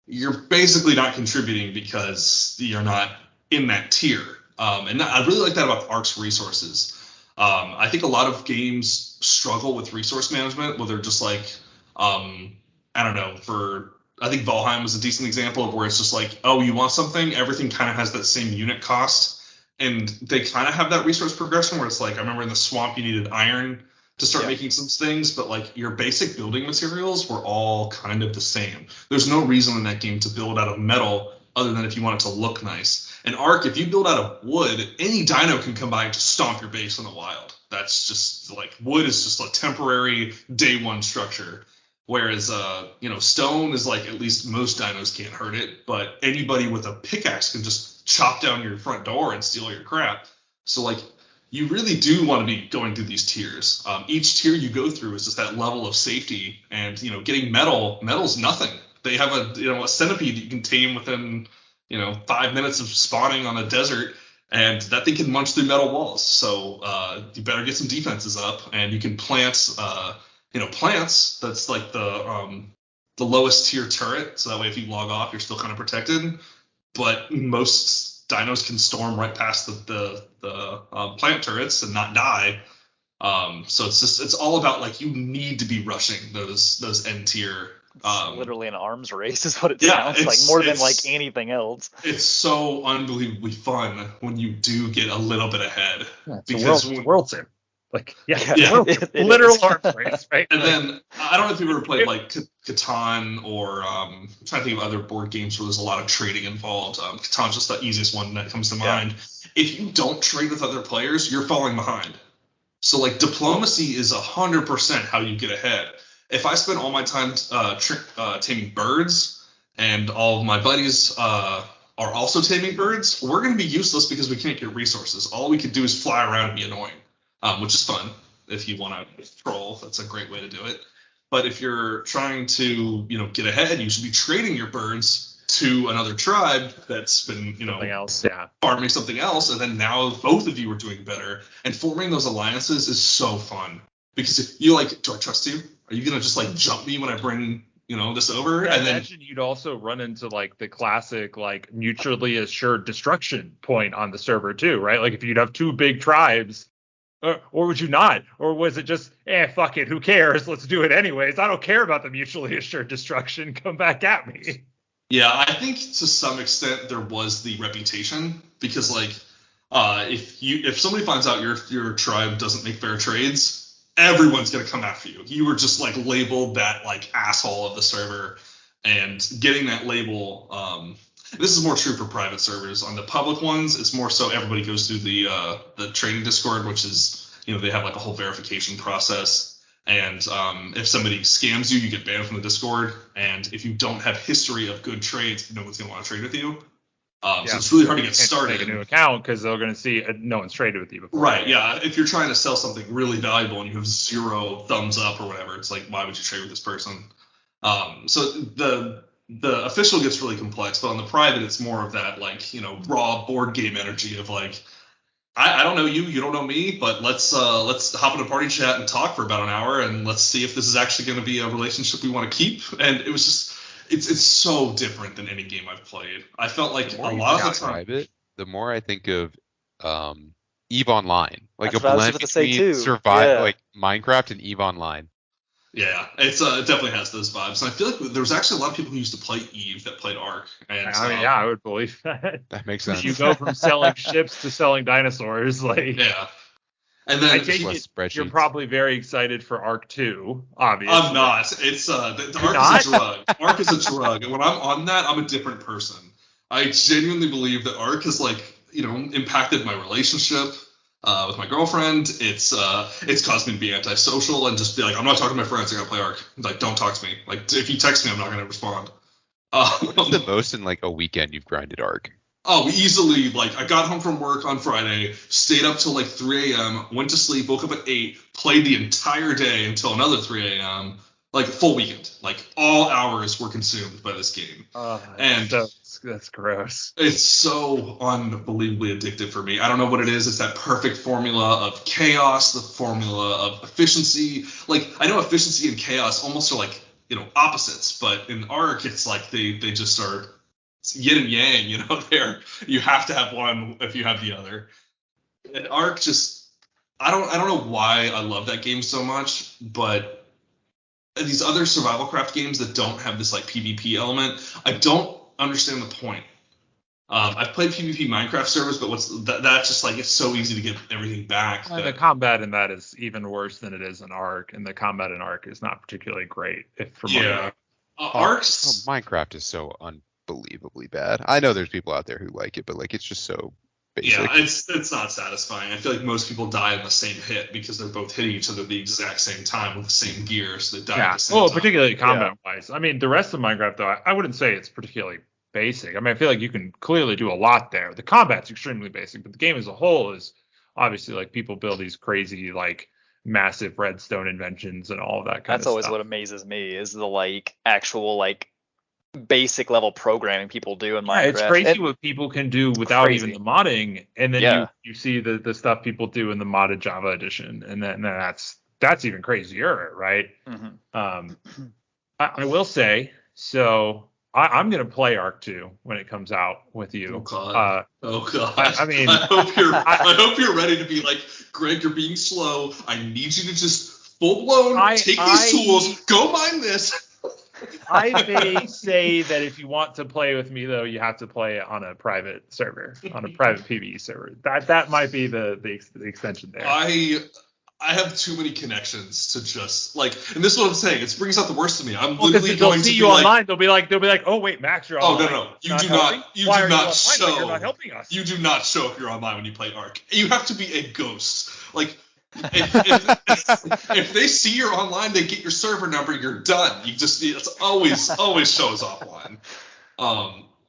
you're basically not contributing because you're not in that tier. And I really like that about Ark's resources. I think a lot of games struggle with resource management, where they're just like, I don't know, I think Valheim was a decent example of where it's just like, oh, you want something, everything kind of has that same unit cost. And they kind of have that resource progression where it's like, I remember in the swamp you needed iron to start making some things, but like your basic building materials were all kind of the same. There's no reason in that game to build out of metal other than if you want it to look nice. In Ark, if you build out of wood, any dino can come by and just stomp your base in the wild. That's just like, wood is just a temporary day one structure. Whereas, stone is like, at least most dinos can't hurt it, but anybody with a pickaxe can just chop down your front door and steal your crap. So like, you really do want to be going through these tiers. Each tier you go through is just that level of safety, and getting metal's nothing. They have a centipede you can tame within 5 minutes of spawning on a desert, and that thing can munch through metal walls. So you better get some defenses up, and you can plant plants. That's like the lowest tier turret, so that way if you log off, you're still kind of protected. But most dinos can storm right past the plant turrets and not die. So it's all about like, you need to be rushing those end tier. Literally an arms race is what it sounds like, more than like anything else. It's so unbelievably fun when you do get a little bit ahead. Yeah, because world sim. Like, literal arms race, right? And then I don't know if you've ever played like Catan, or I'm trying to think of other board games where there's a lot of trading involved. Catan's just the easiest one that comes to mind. If you don't trade with other players, you're falling behind. So like, diplomacy is 100% how you get ahead. If I spend all my time taming birds, and all of my buddies are also taming birds, we're going to be useless because we can't get resources. All we could do is fly around and be annoying. Which is fun if you want to troll. That's a great way to do it. But if you're trying to, get ahead, you should be trading your birds to another tribe that's been, something else, farming something else, and then now both of you are doing better. And forming those alliances is so fun, because if you like, do I trust you? Are you gonna just like jump me when I bring this over? Yeah, and then you'd also run into like the classic like mutually assured destruction point on the server too, right? Like if you'd have 2 big tribes. Or would you not? Or was it just, fuck it, who cares? Let's do it anyways. I don't care about the mutually assured destruction. Come back at me. Yeah, I think to some extent there was the reputation, because like if somebody finds out your tribe doesn't make fair trades, everyone's gonna come after you. You were just like labeled that like asshole of the server, and getting that label. This is more true for private servers. On the public ones, it's more so everybody goes through the trading Discord, which is, they have like a whole verification process. And if somebody scams you, you get banned from the Discord. And if you don't have history of good trades, no one's going to want to trade with you. So it's really hard to get started. Make a new account because they're going to see no one's traded with you before. Right, yeah. If you're trying to sell something really valuable and you have 0 thumbs up or whatever, it's like, why would you trade with this person? So the official gets really complex, but on the private, it's more of that, like, raw board game energy of like, I don't know you, you don't know me, but let's hop in a party chat and talk for about an hour, and let's see if this is actually going to be a relationship we want to keep. And it was just, it's so different than any game I've played. I felt like a lot of the time. The more I think of EVE Online, like That's a what I was blend about to say, between too. Yeah. like Minecraft and EVE Online. Yeah, it definitely has those vibes. And I feel like there was actually a lot of people who used to play EVE that played Ark. And I would believe that. That makes sense. You go from selling ships to selling dinosaurs, like. Yeah. And then I take it you're probably very excited for Ark 2, obviously. I'm not. It's the Ark is a drug. Ark is a drug. And when I'm on that, I'm a different person. I genuinely believe that Ark has impacted my relationship with my girlfriend. It's caused me to be antisocial and just be like, I'm not talking to my friends. I gotta play Ark. Like, don't talk to me. Like, if you text me, I'm not gonna respond. What's the most in like a weekend you've grinded Ark? Oh, easily. Like, I got home from work on Friday, stayed up till like 3 a.m., went to sleep, woke up at 8, played the entire day until another 3 a.m. Like, full weekend. Like, all hours were consumed by this game. And that's gross. It's so unbelievably addictive for me. I don't know what it is. It's that perfect formula of chaos, the formula of efficiency. Like, I know efficiency and chaos almost are like, opposites, but in Ark, it's like they just are yin and yang, you have to have one if you have the other. And Ark just, I don't know why I love that game so much, but these other survival craft games that don't have this like PvP element, I don't understand the point. I've played PvP Minecraft servers, but that's just like, it's so easy to get everything back. The combat in that is even worse than it is in Ark, and the combat in Ark is not particularly great. Minecraft is so unbelievably bad. I know there's people out there who like it, but like it's just so basic. Yeah, it's not satisfying. I feel like most people die in the same hit because they're both hitting each other at the exact same time with the same gear, so they die at the same time. Particularly combat-wise. I mean, the rest of Minecraft, though, I wouldn't say it's particularly basic. I mean, I feel like you can clearly do a lot there. The combat's extremely basic, but the game as a whole is obviously like people build these crazy like massive redstone inventions and all of that kind of stuff. That's always what amazes me is the like actual like basic level programming people do in Minecraft. Yeah, it's crazy what people can do without even the modding, and then you see the stuff people do in the modded Java edition, and then that's even crazier, right? Mm-hmm. I will say, so I'm gonna play Ark 2 when it comes out with you. Oh god! I mean, I hope you're ready to be like, Greg, you're being slow. I need you to just full blown take these tools, go mine this. I may say that if you want to play with me, though, you have to play it on a private server, on a private PvE server. That might be the extension there. I have too many connections to just like, and this is what I'm saying. It brings out the worst of me. I'm literally going to see you online. They'll be like, oh wait, Max, you're online. Oh no, you do not show. You're not helping us. You do not show if you're online when you play Ark. You have to be a ghost. Like, if they see you're online, they get your server number. You're done. It's always shows offline.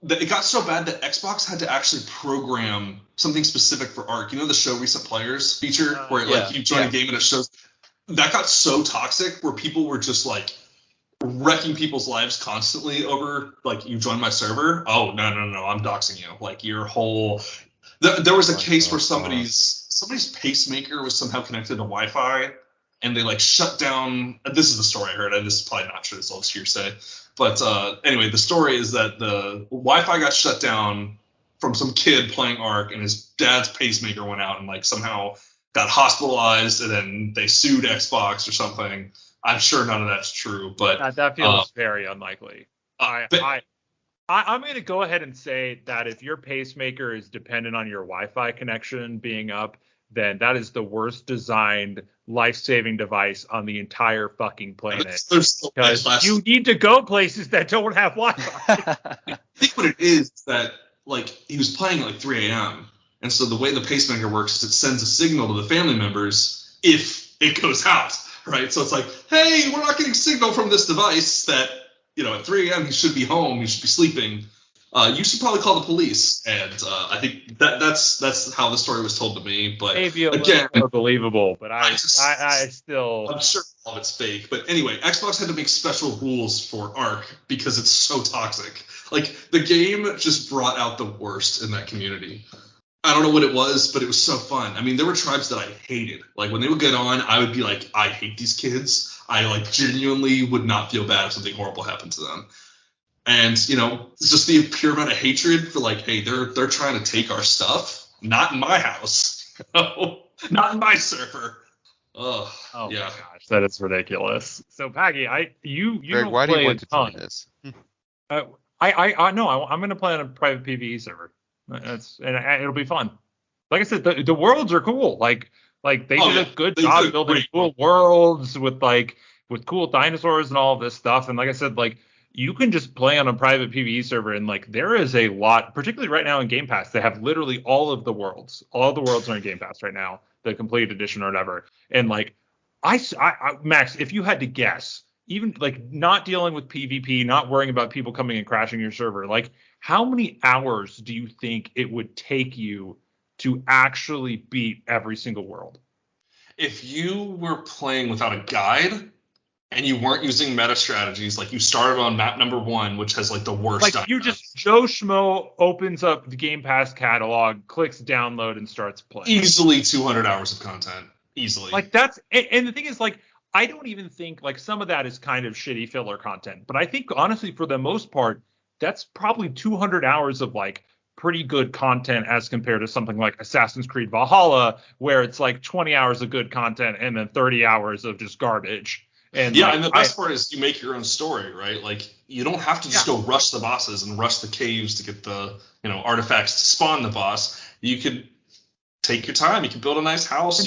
It got so bad that Xbox had to actually program something specific for Ark. The show Recent Players feature where you join a game and it shows. That got so toxic where people were just like wrecking people's lives constantly over like, you joined my server. Oh no, I'm doxing you. Like your whole. There was a case where somebody's pacemaker was somehow connected to Wi-Fi, and they like shut down. This is the story I heard, and this is probably not true. It's all hearsay. But anyway, the story is that the Wi-Fi got shut down from some kid playing Ark, and his dad's pacemaker went out and like somehow got hospitalized, and then they sued Xbox or something. I'm sure none of that's true, but that feels very unlikely. I'm going to go ahead and say that if your pacemaker is dependent on your Wi-Fi connection being up, then that is the worst designed life-saving device on the entire fucking planet. Because you need to go places that don't have Wi-Fi. I think what it is that like he was playing at like 3 a.m. And so the way the pacemaker works is it sends a signal to the family members if it goes out. right? So it's like, hey, we're not getting signal from this device that, at 3 a.m. he should be home, he should be sleeping. You should probably call the police. And I think that's how the story was told to me. But Maybe a again, little more believable, but I still. I'm sure all of it's fake. But anyway, Xbox had to make special rules for Ark because it's so toxic. Like, the game just brought out the worst in that community. I don't know what it was, but it was so fun. I mean, there were tribes that I hated. Like, when they would get on, I would be like, I hate these kids. I, like, genuinely would not feel bad if something horrible happened to them. And, it's just the pure amount of hatred for, like, hey, they're trying to take our stuff. Not in my house. Not in my server. Oh yeah. My gosh, that is ridiculous. So, Paggy, you Greg, don't why do play you a want to ton. join this? I know I'm going to play on a private PvE server. It'll be fun. Like I said, the worlds are cool. Like they did a good job building cool worlds with cool dinosaurs and all of this stuff. And like I said, like, you can just play on a private PvE server, and like there is a lot, particularly right now in Game Pass. They have literally all of the worlds. All of the worlds are in Game Pass right now, the complete edition or whatever. And like, I Max, if you had to guess, even like not dealing with PvP, not worrying about people coming and crashing your server, like, how many hours do you think it would take you to actually beat every single world? If you were playing without a guide and you weren't using meta strategies, like you started on map number 1, which has like the worst. Like, you just, Joe Schmo opens up the Game Pass catalog, clicks download, and starts playing. Easily 200 hours of content. Easily. Like, that's, and the thing is, like, I don't even think, like, some of that is kind of shitty filler content. But I think, honestly, for the most part, that's probably 200 hours of, like, pretty good content as compared to something like Assassin's Creed Valhalla, where it's like 20 hours of good content and then 30 hours of just garbage. And yeah, and the best part is you make your own story, right? Like, you don't have to just go rush the bosses and rush the caves to get the, artifacts to spawn the boss. You could take your time. You can build a nice house.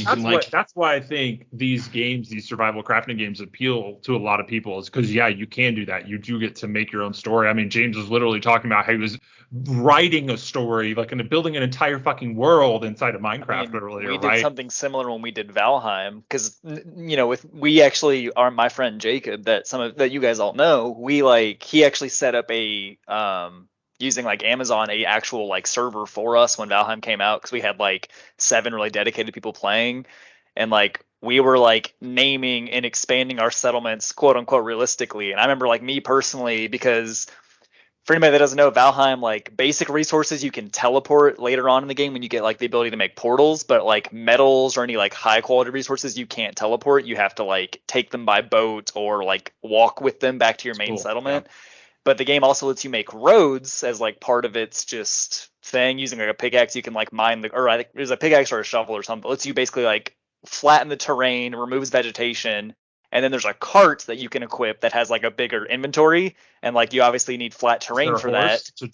That's why I think these games, these survival crafting games, appeal to a lot of people, is because, yeah, you can do that. You do get to make your own story. I mean, James was literally talking about how he was writing a story, like, building an entire fucking world inside of Minecraft earlier, we did something similar when we did Valheim, because, my friend Jacob, that you guys all know, he actually set up a using like Amazon, a actual like server for us when Valheim came out, because we had like 7 really dedicated people playing, and like we were like naming and expanding our settlements, quote unquote, realistically. And I remember, like, me personally, because for anybody that doesn't know, Valheim, like, basic resources you can teleport later on in the game when you get like the ability to make portals, but like metals or any like high quality resources you can't teleport. You have to like take them by boat or like walk with them back to your main settlement. Yeah. But the game also lets you make roads as like part of its just thing. Using like a pickaxe, you can like mine or I think there's a pickaxe or a shovel or something. It lets you basically like flatten the terrain, removes vegetation, and then there's a cart that you can equip that has like a bigger inventory. And like you obviously need flat terrain for that. To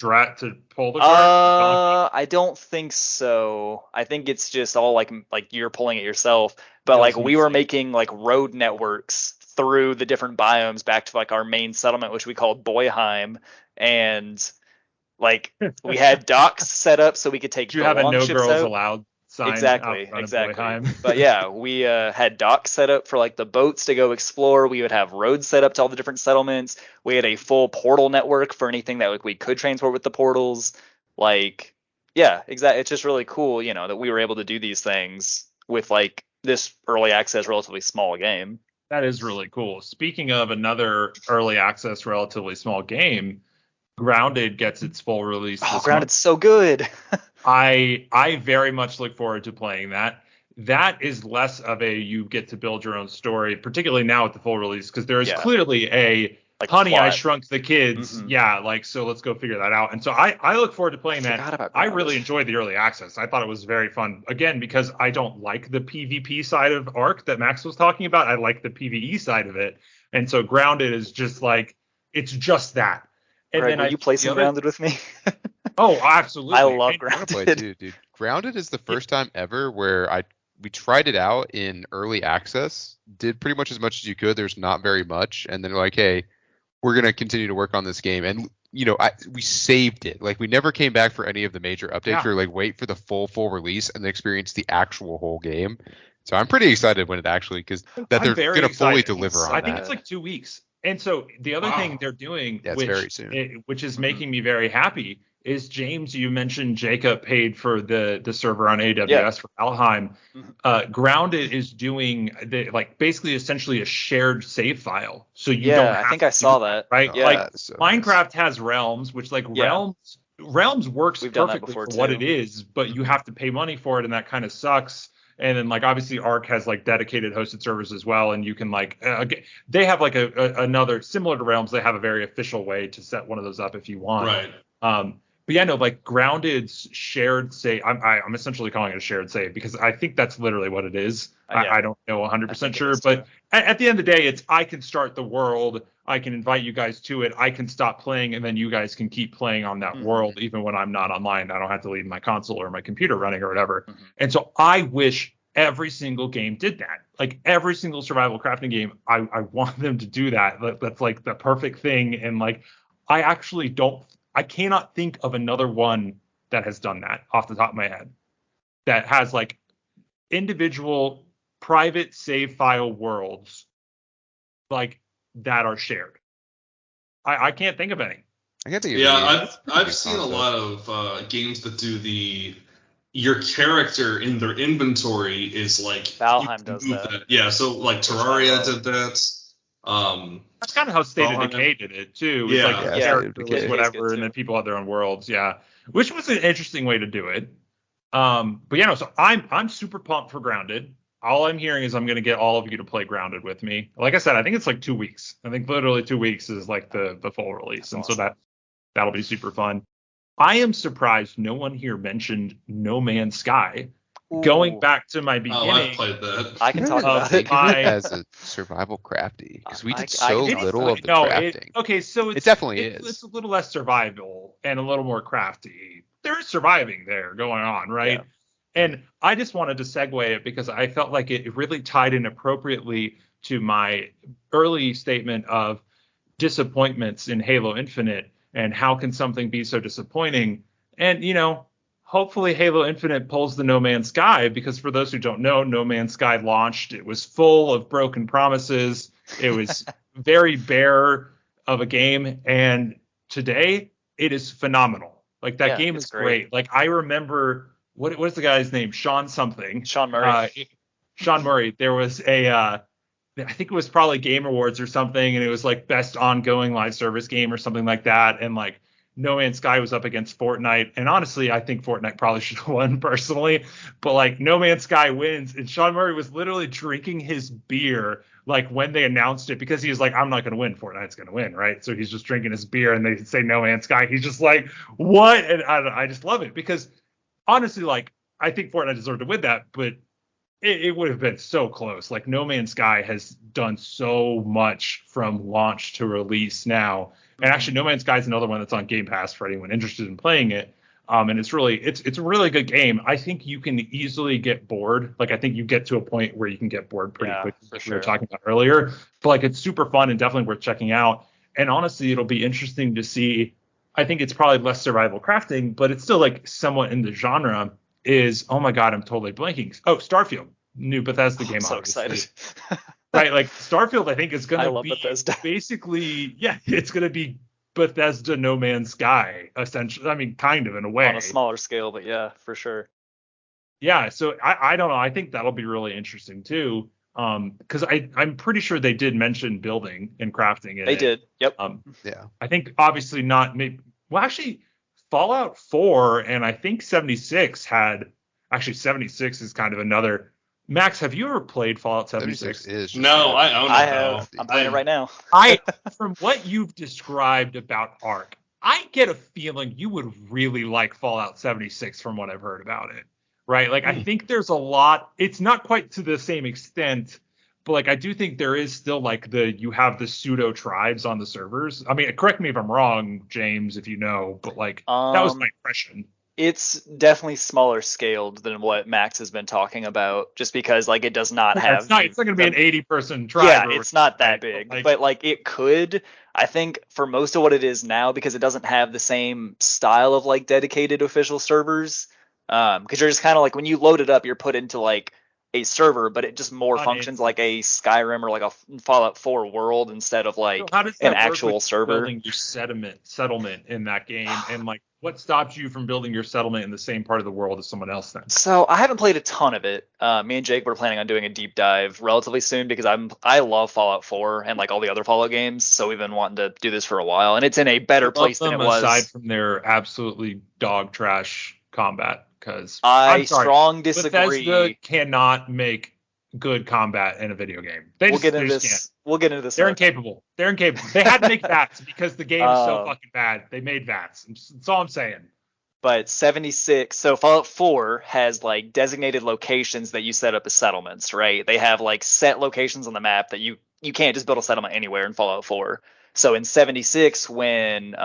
pull the cart? I don't think so. I think it's just all like you're pulling it yourself. But like we were making like road networks through the different biomes back to like our main settlement, which we called Boyheim, and like we had docks set up so we could take. Do you have a no girls allowed sign? Exactly. But yeah, we had docks set up for like the boats to go explore. We would have roads set up to all the different settlements. We had a full portal network for anything that like we could transport with the portals. Like, yeah, exactly. It's just really cool, that we were able to do these things with like this early access, relatively small game. That is really cool. Speaking of another early access, relatively small game, Grounded gets its full release. Oh, Grounded's so good. I very much look forward to playing that. That is less of a you get to build your own story, particularly now with the full release, because there is clearly a like Honey, plot. I Shrunk the Kids. Mm-hmm. Yeah, like, so let's go figure that out. And so I look forward to playing that. I really enjoyed the early access. I thought it was very fun. Again, because I don't like the PvP side of Ark that Max was talking about. I like the PvE side of it. And so Grounded is just like, it's just that. And then will you play some Grounded with me? Oh, absolutely. I love Grounded. Dude. Grounded is the first time ever where we tried it out in early access, did pretty much as you could. There's not very much. And then we're like, hey, we're going to continue to work on this game. And, we saved it. Like, we never came back for any of the major updates. We were like, wait for the full release and then experience the actual whole game. So I'm pretty excited when it actually, because that I'm they're very going to fully excited. deliver on I that. think it's like 2 weeks. And so the other thing Wow. they're doing, Yeah, it's very soon. which is making me very happy, is James. You mentioned Jacob paid for the server on AWS for Valheim. Grounded is doing basically essentially a shared save file, so you don't have I think I saw that. right? Oh, Like that is so nice. Minecraft has Realms, which Realms works We've done that perfectly before, for what too. it is, but you have to pay money for it, and that kind of sucks. And then obviously Arc has dedicated hosted servers as well, and you can they have another similar to Realms. They have a very official way to set one of those up if you want. Right. But yeah, no, Grounded's shared save. I'm essentially calling it a shared save because I think that's literally what it is. I don't know 100% sure, but at the end of the day, it's I can start the world. I can invite you guys to it. I can stop playing, and then you guys can keep playing on that world even when I'm not online. I don't have to leave my console or my computer running or whatever. And so I wish every single game did that. Like every single survival crafting game, I want them to do that. That's the perfect thing. And I cannot think of another one that has done that off the top of my head, that has individual private save file worlds that are shared. I can't think of any. I can't think of Yeah, any I've seen a lot of games that do your character in their inventory is Valheim does that. Yeah, so Terraria did that. That's kind of how State of Valheim. Decay did it too. Yeah. It's Yeah, character State of was Decay. whatever, and then people had their own worlds. Yeah, which was an interesting way to do it. But yeah, no. So I'm super pumped for Grounded. All I'm hearing is I'm going to get all of you to play Grounded with me. Like I said, I think it's 2 weeks. I think literally 2 weeks is the full release, That's and awesome. so that'll be super fun. I am surprised no one here mentioned No Man's Sky. Going back to my Oh, beginning, I've played that. I can talk about Think it. of it as a survival crafty, because we I did can so talk little about of the crafting. okay, so It definitely it's is. a little less survival and a little more crafty. There's surviving there going on, right? Yeah. And I just wanted to segue it because I felt like it really tied in appropriately to my early statement of disappointments in Halo Infinite and how can something be so disappointing. And, hopefully Halo Infinite pulls the No Man's Sky, because for those who don't know, No Man's Sky launched. It was full of broken promises. It was very bare of a game. And today it is phenomenal. That game it's is great. I remember, what's the guy's name? Sean something. Sean Murray. Sean Murray. There was I think it was probably Game Awards or something, and it was best ongoing live service game or something like that. And No Man's Sky was up against Fortnite, and honestly, I think Fortnite probably should have won personally. But No Man's Sky wins, and Sean Murray was literally drinking his beer when they announced it, because he was I'm not going to win. Fortnite's going to win, right? So he's just drinking his beer, and they say No Man's Sky. He's just what? And I just love it, because honestly, I think Fortnite deserved to win that, but it would have been so close. No Man's Sky has done so much from launch to release now. And actually, No Man's Sky is another one that's on Game Pass for anyone interested in playing it. And it's a really good game. I think you can easily get bored. I think you get to a point where you can get bored pretty quickly, like we were talking about earlier. But it's super fun and definitely worth checking out. And honestly, it'll be interesting to see. I think it's probably less survival crafting, but it's still somewhat in the genre. Oh my God, I'm totally blanking. Oh, Starfield, new Bethesda game. I'm so obviously. excited. Right, Starfield, I think is going to be Bethesda. basically, it's going to be Bethesda No Man's Sky, essentially. I mean, kind of in a way. On a smaller scale, but yeah, for sure. Yeah, so I don't know. I think that'll be really interesting too, because I'm pretty sure they did mention building and crafting. They did. Yep. Yeah. I think obviously not. Well, actually, Fallout 4 and I think 76 had. Actually, 76 is kind of another. Max, have you ever played Fallout 76? Is No, I own it. I though. have. I'm playing it right now. From what you've described about Ark, I get a feeling you would really like Fallout 76 from what I've heard about it, right? I think there's a lot. It's not quite to the same extent, but I do think there is still you have the pseudo tribes on the servers. I mean, correct me if I'm wrong, James, if you know, but that was my impression. It's definitely smaller scaled than what Max has been talking about, just because it does not have. It's not going to be an 80-person tribe. Yeah, it's not that right? big, but it could. I think for most of what it is now, because it doesn't have the same style of dedicated official servers, because you're just kind of when you load it up, you're put into a server, but it just more Not functions it. like a Skyrim or like a Fallout 4 world instead of like So how does an that work actual with server. building your settlement in that game? And like, what stops you from building your settlement in the same part of the world as someone else then? So I haven't played a ton of it. Me and Jake were planning on doing a deep dive relatively soon because I love Fallout 4 and like all the other Fallout games. So we've been wanting to do this for a while, and it's in a better place than it was. Aside from their absolutely dog trash combat, because I I'm sorry, strong disagree. Bethesda cannot make good combat in a video game. We'll get into this. We'll get into this. They're incapable. They're incapable. They had to make VATS because the game is so fucking bad. They made VATS. That's all I'm saying. But 76, so Fallout 4 has like designated locations that you set up as settlements, right? They have like set locations on the map that you can't just build a settlement anywhere in Fallout 4. So in 76, when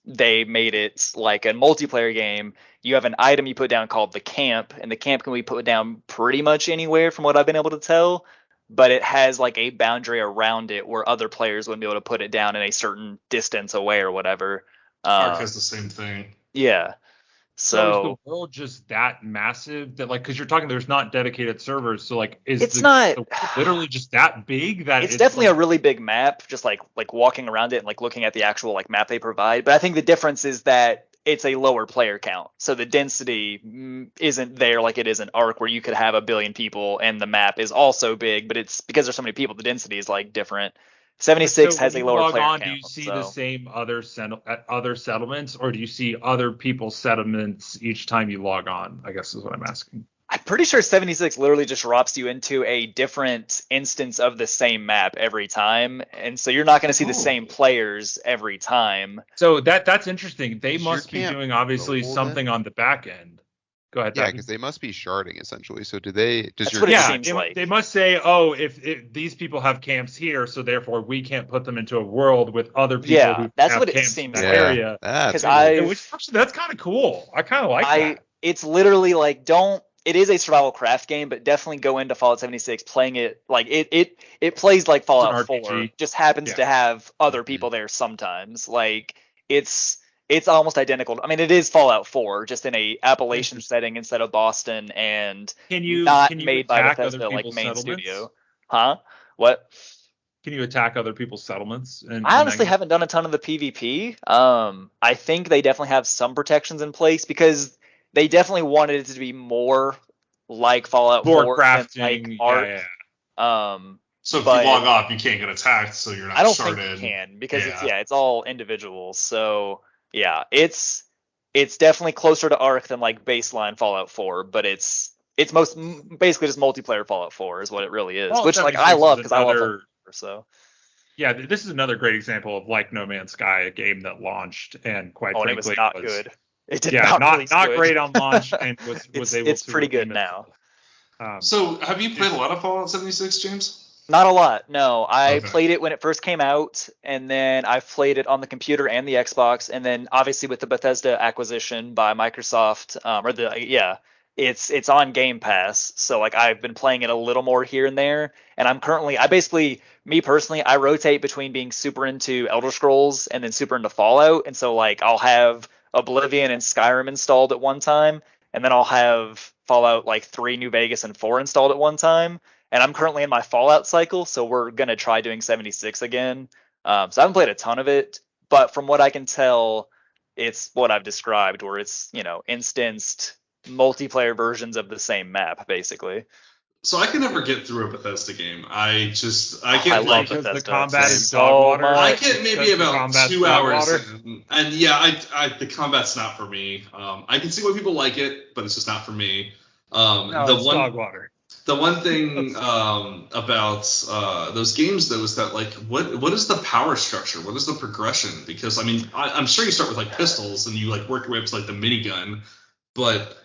they made it like a multiplayer game, you have an item you put down called the camp, and the camp can be put down pretty much anywhere from what I've been able to tell, but it has like a boundary around it where other players wouldn't be able to put it down in a certain distance away or whatever. Ark has the same thing. Yeah. So is the world just that massive that like, because you're talking there's not dedicated servers, so like it's not the world literally just that big that it's definitely a really big map, just like walking around it and like looking at the actual like map they provide. But I think the difference is that it's a lower player count, so the density isn't there like it is in Ark, where you could have 1 billion people and the map is also big, but it's because there's so many people, the density is like different. 76 has a lower player count. Do you see the same other settlements, or do you see other people's settlements each time you log on? I guess is what I'm asking. I'm pretty sure 76 literally just drops you into a different instance of the same map every time, and so you're not going to see the same players every time. So that's interesting. They must be doing obviously something on the back end. Go ahead. Yeah, because they must be sharding essentially. So do they? They must say, oh, if these people have camps here, so therefore we can't put them into a world with other people. Yeah, who that's have what it camps seems in like. that area. Because that's kind of cool. I kind of like that. It's literally like it is a survival craft game, but definitely go into Fallout 76 playing it like it plays like Fallout 4. Just happens to have other people there sometimes. Like it's almost identical. I mean, it is Fallout 4, just in a Appalachian setting instead of Boston, and can you made by Bethesda like main studio. Huh? What? Can you attack other people's settlements? I honestly haven't done a ton of the PvP. I think they definitely have some protections in place because they definitely wanted it to be more like Fallout 4 crafting, like Ark. Yeah. So if you log off, you can't get attacked, so you're not. I don't think you can because it's all individual. So yeah, it's definitely closer to Ark than like baseline Fallout 4, but it's basically just multiplayer Fallout 4 is what it really is, which like I love because I love Fallout 4, so. Yeah, this is another great example of like No Man's Sky, a game that launched and quite frankly it was not good. It did not good. Great on launch and was able to. It's pretty good now. So have you played a lot of Fallout 76, James? Not a lot, no. I played it when it first came out, and then I've played it on the computer and the Xbox, and then obviously with the Bethesda acquisition by Microsoft, it's on Game Pass. So like I've been playing it a little more here and there, and me personally, I rotate between being super into Elder Scrolls and then super into Fallout, and so like I'll have Oblivion and Skyrim installed at one time, and then I'll have Fallout like 3, New Vegas, and 4 installed at one time. And I'm currently in my Fallout cycle, so we're going to try doing 76 again. So I haven't played a ton of it, but from what I can tell, it's what I've described, where it's, instanced multiplayer versions of the same map, basically. So I can never get through a Bethesda game. I get love Bethesda. Bethesda. The combat is dog water. I get maybe about 2 hours, and the combat's not for me. I can see why people like it, but it's just not for me. It's dog water. The one thing about those games, though, is that like, what is the power structure? What is the progression? Because I mean, I'm sure you start with like pistols and you like work your way up to like the minigun, but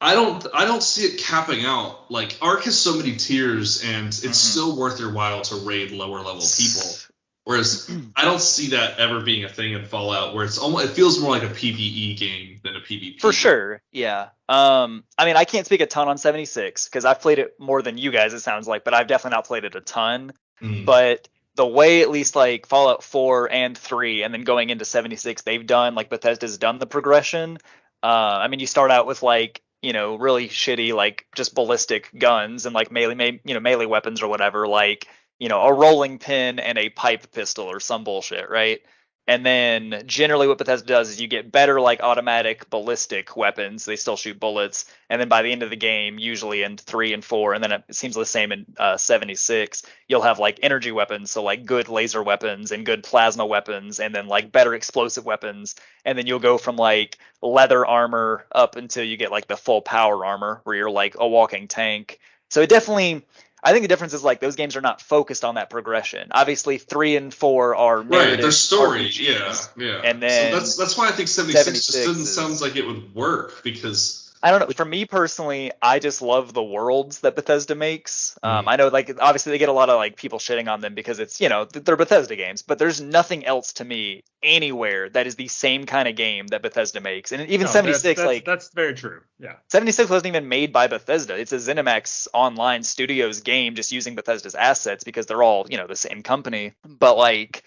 I don't see it capping out. Like Ark has so many tiers, and it's still worth your while to raid lower level people. Whereas I don't see that ever being a thing in Fallout, where it feels more like a PvE game than a PvP. For sure, yeah. I mean, I can't speak a ton on 76 because I've played it more than you guys, it sounds like, but I've definitely not played it a ton. But the way at least like Fallout 4 and 3, and then going into 76, they've done like Bethesda's done the progression. I mean, you start out with like really shitty like just ballistic guns and like melee weapons or whatever, like a rolling pin and a pipe pistol or some bullshit, right? And then generally what Bethesda does is you get better like automatic ballistic weapons. They still shoot bullets. And then by the end of the game, usually in 3 and 4, and then it seems the same in 76, you'll have like energy weapons. So like good laser weapons and good plasma weapons, and then like better explosive weapons. And then you'll go from like leather armor up until you get like the full power armor where you're like a walking tank. So I think the difference is like those games are not focused on that progression. Obviously, 3 and 4 are right. Their story, RPGs, yeah. And then so that's why I think 76 just doesn't sound like it would work, because I don't know. For me personally, I just love the worlds that Bethesda makes. I know, like, obviously they get a lot of like people shitting on them because it's they're Bethesda games, but there's nothing else to me anywhere that is the same kind of game that Bethesda makes. And even 76, that's very true. Yeah, 76 wasn't even made by Bethesda. It's a ZeniMax Online Studios game, just using Bethesda's assets because they're all the same company. But like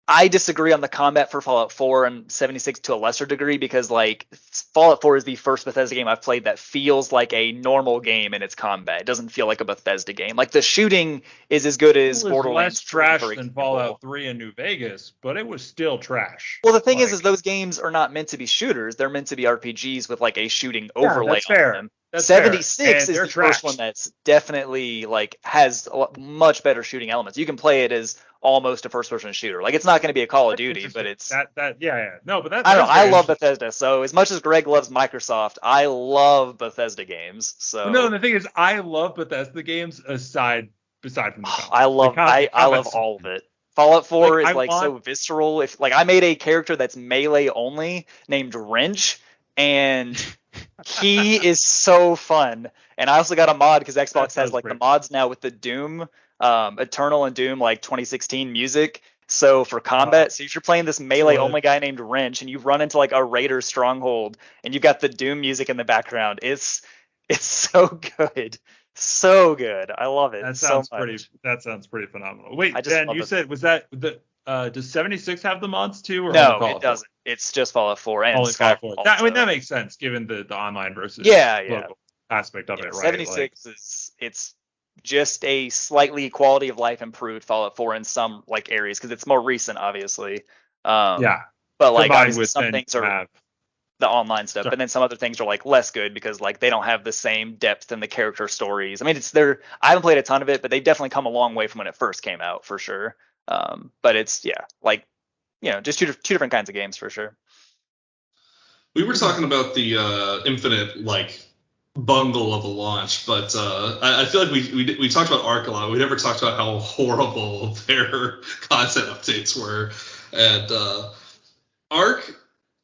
I disagree on the combat for Fallout 4 and 76 to a lesser degree, because like Fallout 4 is the first Bethesda game I've played that feels like a normal game in its combat. It doesn't feel like a Bethesda game. Like the shooting is as good as Borderlands. Less trash than Fallout 3 and New Vegas, but it was still trash. Well, the thing is those games are not meant to be shooters. They're meant to be RPGs with like a shooting overlay that's fair. on them. That's 76 fair. is the first one that's definitely like has much better shooting elements. You can play it as almost a first-person shooter. Like it's not going to be a Call of Duty, but it's no, but that's I don't know. I love Bethesda. So as much as Greg loves Microsoft, I love Bethesda games. So no, the thing is, I love Bethesda games aside from the combat. I love all of it. Fallout 4 is so visceral. If like I made a character that's melee only named Wrench, and he is so fun. And I also got a mod because Xbox has like the mods now with the Doom, Eternal and Doom like 2016 music. So for combat, so if you're playing this melee only guy named Wrench and you run into like a raider stronghold and you've got the Doom music in the background, it's so good. So good. I love it. That sounds pretty phenomenal. Wait, Ben, you said was that the does 76 have the mods too? Or no, it doesn't. It's just Fallout 4 and only Fallout 4. That makes sense given the online versus local aspect of it, right? 76 it's just a slightly quality of life improved Fallout 4 in some like areas because it's more recent, obviously. But like obviously some things are the online stuff, but then some other things are like less good because like they don't have the same depth in the character stories. I mean, I haven't played a ton of it, but they've definitely come a long way from when it first came out for sure. But it's just two different kinds of games for sure. We were talking about the Infinite like bungle of a launch, but I feel like we talked about Ark a lot. We never talked about how horrible their content updates were. And Ark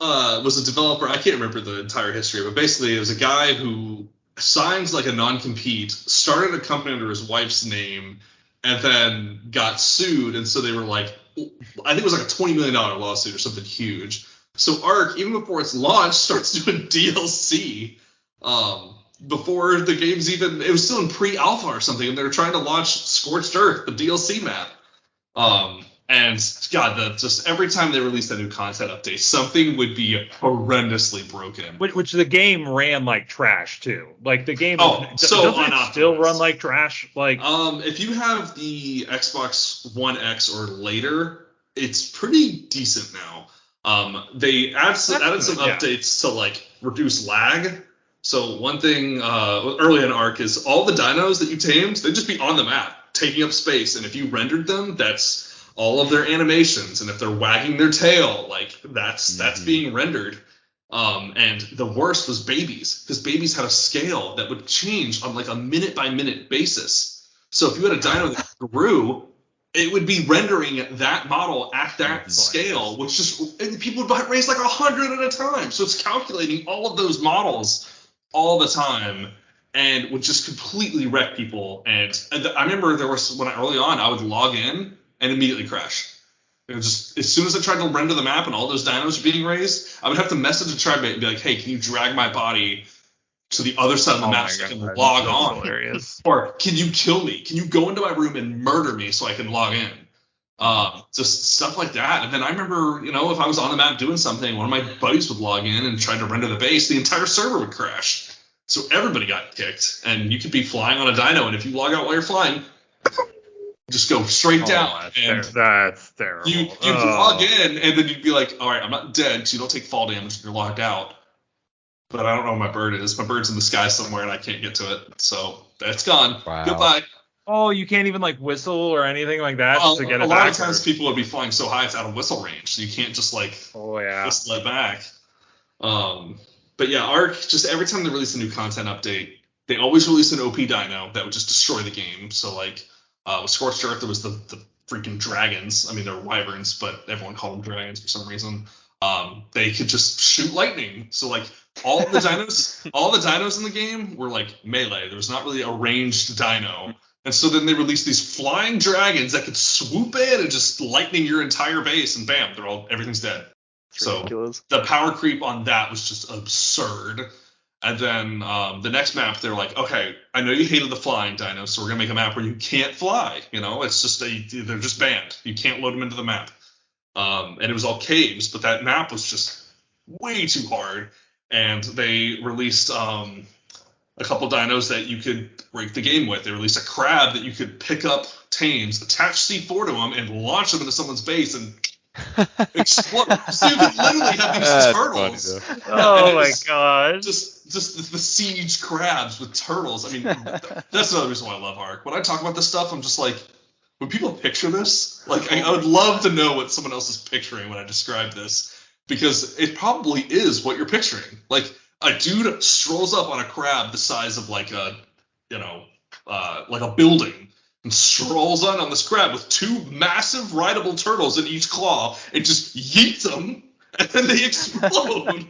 was a developer. I can't remember the entire history, but basically it was a guy who signs like a non-compete, started a company under his wife's name, and then got sued. And so they were like, I think it was like a $20 million lawsuit or something huge. So Ark, even before its launch, starts doing DLC. Before the game's even, it was still in pre-alpha or something, and they were trying to launch Scorched Earth, the DLC map. And God, just every time they released a new content update, something would be horrendously broken. Which the game ran like trash too. Like the game, doesn't it still run like trash? Like, if you have the Xbox One X or later, it's pretty decent now. They added some updates to like reduce lag. So one thing early in Ark is all the dinos that you tamed, they'd just be on the map, taking up space. And if you rendered them, that's all of their animations. And if they're wagging their tail, like that's being rendered. And the worst was babies, because babies had a scale that would change on like a minute by minute basis. So if you had a dino that grew, it would be rendering that model at that scale, which just people would raise like 100 at a time. So it's calculating all of those models all the time, and would just completely wreck people. And I remember early on, I would log in and immediately crash. It was just, as soon as I tried to render the map and all those dinos were being raised, I would have to message a TribeMate and be like, hey, can you drag my body to the other side of the map so I can log on? Hilarious. Or can you kill me? Can you go into my room and murder me so I can log in? Just stuff like that. And then I remember, if I was on the map doing something, one of my buddies would log in and try to render the base, the entire server would crash. So everybody got kicked. And you could be flying on a dyno, and if you log out while you're flying, just go straight down. That's terrible. You log in, and then you'd be like, all right, I'm not dead, because you don't take fall damage when you're logged out. But I don't know where my bird is. My bird's in the sky somewhere, and I can't get to it. So that's gone. Wow. Goodbye. Oh, you can't even whistle or anything like that to get it back? A lot of times people would be flying so high it's out of whistle range, so you can't just whistle it back. But yeah, Ark, just every time they release a new content update, they always release an OP dino that would just destroy the game. So with Scorched Earth, there was the freaking dragons. I mean, they're wyverns, but everyone called them dragons for some reason. They could just shoot lightning. So all the dinos in the game were melee. There was not really a ranged dino. And so then they released these flying dragons that could swoop in and just lightning your entire base, and bam, everything's dead. It's ridiculous. So the power creep on that was just absurd. And then the next map, they're like, okay, I know you hated the flying dinos, so we're gonna make a map where you can't fly. It's just they're just banned. You can't load them into the map. And it was all caves, but that map was just way too hard. And they released a couple dinos that you could break the game with. They released a crab that you could pick up tames, attach C4 to them, and launch them into someone's base and explode. So you could literally have these turtles. Oh my god! Just the siege crabs with turtles. I mean, that's another reason why I love Ark. When I talk about this stuff, I'm just like, when people picture this, I would love to know what someone else is picturing when I describe this, because it probably is what you're picturing. A dude strolls up on a crab the size of like a building, and strolls on this crab with two massive rideable turtles in each claw and just yeets them, and then they explode.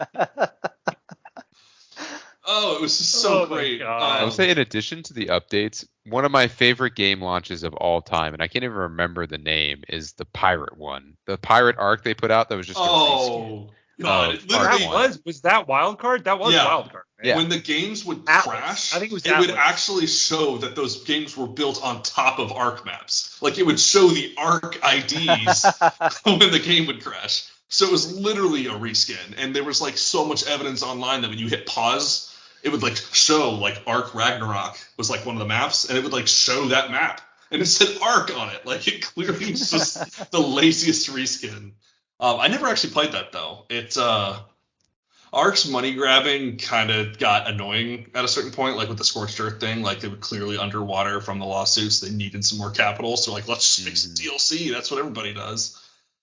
Oh, it was just so great. I would say, in addition to the updates, one of my favorite game launches of all time, and I can't even remember the name, is the pirate one. The pirate Ark they put out that was just God, was that Wildcard? That was Wildcard. Right? Yeah. When the games would Atlas. crash, I think it was would actually show that those games were built on top of Ark maps. It would show the Ark IDs when the game would crash. So it was literally a reskin, and there was so much evidence online that when you hit pause, it would show Ark Ragnarok was one of the maps, and it would show that map, and it said Ark on it. It clearly was just the laziest reskin. I never actually played that though. Ark's money grabbing kind of got annoying at a certain point, with the Scorched Earth thing. They were clearly underwater from the lawsuits. They needed some more capital, so let's just make some DLC. That's what everybody does.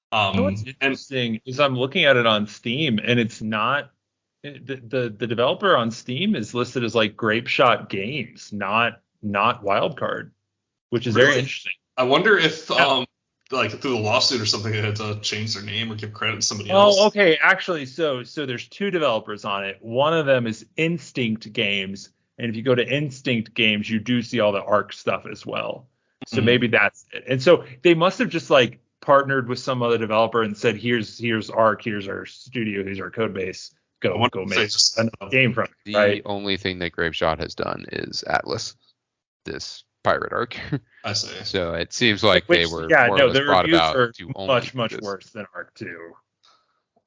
What's interesting is I'm looking at it on Steam, and it's not the developer on Steam is listed as Grape Shot Games, not Wildcard, which is very interesting. I wonder if through the lawsuit or something, they had to change their name or give credit to somebody else. Oh, okay. Actually, so there's two developers on it. One of them is Instinct Games, and if you go to Instinct Games, you do see all the Ark stuff as well. So maybe that's it. And so they must have just partnered with some other developer and said, here's Ark, here's our studio, here's our code base. Go make a game from it. The only thing that Grape Shot has done is Atlas, this pirate Ark. I see. So it seems like they were more or less brought about to only much worse than Ark 2.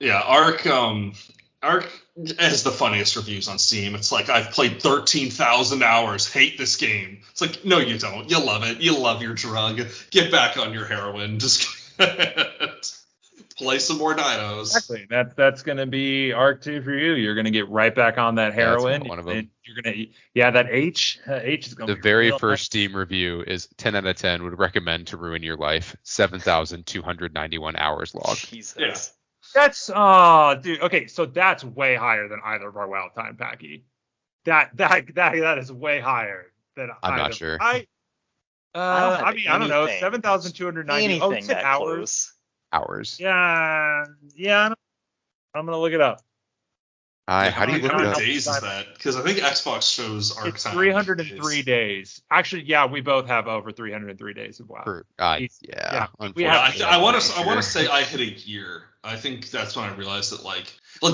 Yeah, Ark has the funniest reviews on Steam. It's I've played 13,000 hours, hate this game. It's no, you don't. You love it. You love your drug. Get back on your heroin. Just play some more dinos. Exactly. That's going to be Ark 2 for you. You're going to get right back on that heroin. One of them. You're going to, that H is going to be the very first Steam review is 10 out of 10 would recommend to ruin your life. 7,291 hours logged. Jesus. Yeah. That's dude. Okay, so that's way higher than either of our Wild Time Packy. That is way higher than I'm not sure. I don't know. 7,290. Oh, it's hours. Close. Hours. Yeah. I'm gonna look it up. How do you look how it many up? days is that? Because I think Xbox shows Ark It's time. 303 days. Actually, yeah, we both have over 303 days of WoW. We have- I want to say I hit a year. I think that's when I realized that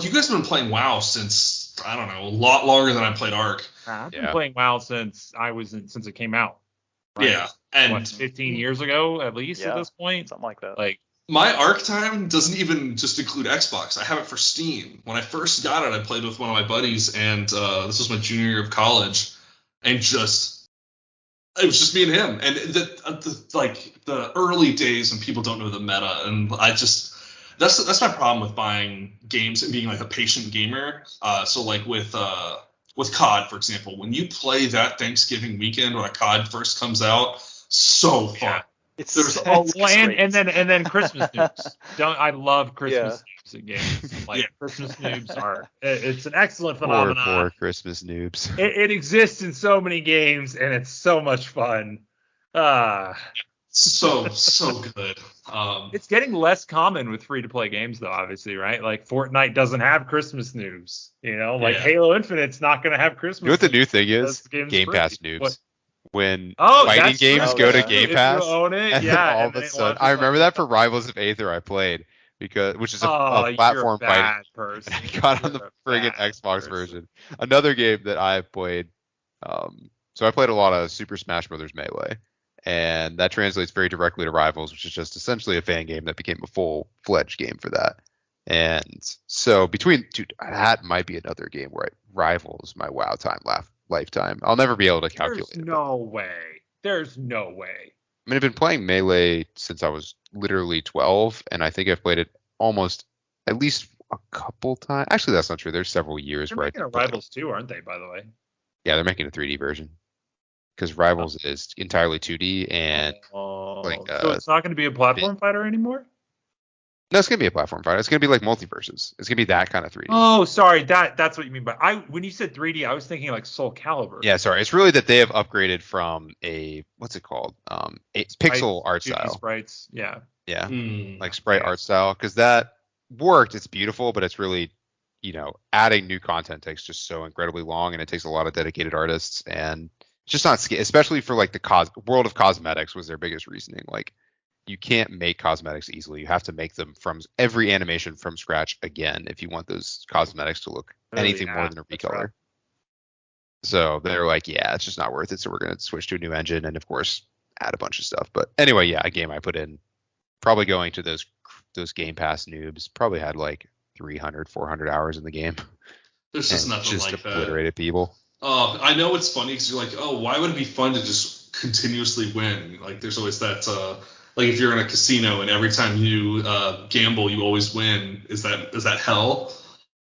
you guys have been playing WoW since, I don't know, a lot longer than I played Ark. I've been playing WoW since it came out. Right? Yeah, And 15 years ago at least at Yeah. this point. Something like that. Like, my Arc time doesn't even just include Xbox. I have it for Steam. When I first got it, I played with one of my buddies, and this was my junior year of college, and it was just me and him. And the early days when people don't know the meta, and that's my problem with buying games and being like a patient gamer. So like with COD, for example, when you play that Thanksgiving weekend when a COD first comes out, so fun. Yeah. There's and then Christmas noobs. I love Christmas noobs in games. Like Christmas noobs it's an excellent phenomenon. Poor Christmas noobs. It exists in so many games, and it's so much fun. So good. It's getting less common with free-to-play games, though, obviously, right? Like Fortnite doesn't have Christmas noobs, Like Halo Infinite's not going to have Christmas. You know what the new thing is? Game Pass noobs. What? When fighting games go to Game Pass, if you own it, and all of a sudden, I remember that for Rivals of Aether I played which is a platform fighting. Person. I got on the friggin' Xbox version. Another game that I played. So I played a lot of Super Smash Bros. Melee, and that translates very directly to Rivals, which is just essentially a fan game that became a full-fledged game for that. And so that might be another game where it rivals my WoW time lifetime. I'll never be able to calculate it. There's no way. I mean, I've been playing Melee since I was literally 12, and I think I've played it almost at least a couple times. Actually, that's not true. There's several years They're where making a Rivals 2, aren't they, by the way? Yeah, they're making a 3D version. Because Rivals is entirely 2D, and so it's not going to be a platform fighter anymore? No, it's gonna be a platform fighter. It's gonna be like Multiverses. It's gonna be that kind of 3D. Oh, sorry, that's what you mean by when you said 3D, I was thinking like Soul Calibur. Yeah, sorry. It's really that they have upgraded from what's it called? It's pixel art 2D style. sprites, yeah. Yeah, like sprite art style, because that worked. It's beautiful, but it's really, adding new content takes just so incredibly long, and it takes a lot of dedicated artists, and it's just not especially for like the world of cosmetics was their biggest reasoning. Like, you can't make cosmetics easily. You have to make them from every animation from scratch again if you want those cosmetics to look anything more than a recolor. Right. So they're like, yeah, it's just not worth it. So we're going to switch to a new engine and, of course, add a bunch of stuff. But anyway, yeah, a game I put in, probably going to those Game Pass noobs, probably had like 300, 400 hours in the game. There's just nothing just like that. Just obliterated people. Oh, I know it's funny because you're like, oh, why would it be fun to just continuously win? Like, there's always that... like if you're in a casino and every time you gamble you always win, is that hell?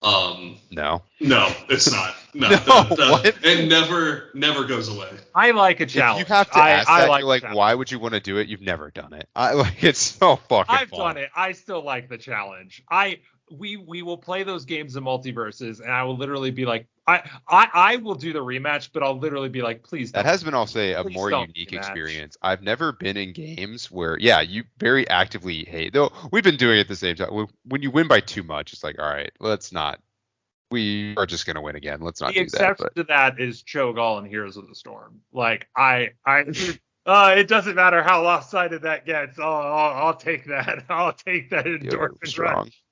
No, it's not. No, what? It never goes away. I like a challenge. If you have to ask that, like you're like, why would you want to do it? You've never done it. It's so fucking I've fun. done it. I still like the challenge. We will play those games in Multiverses, and I will literally be like, I will do the rematch, but I'll literally be like, please. That has been, I'll say, a more unique experience. I've never been in games where, you very actively hate. Though we've been doing it at the same time. When you win by too much, it's like, all right, let's not. We are just gonna win again. Let's not do that. The exception to that is Cho'Gall and Heroes of the Storm. Like it doesn't matter how lopsided that gets. I'll take that. I'll take that endorphin rush.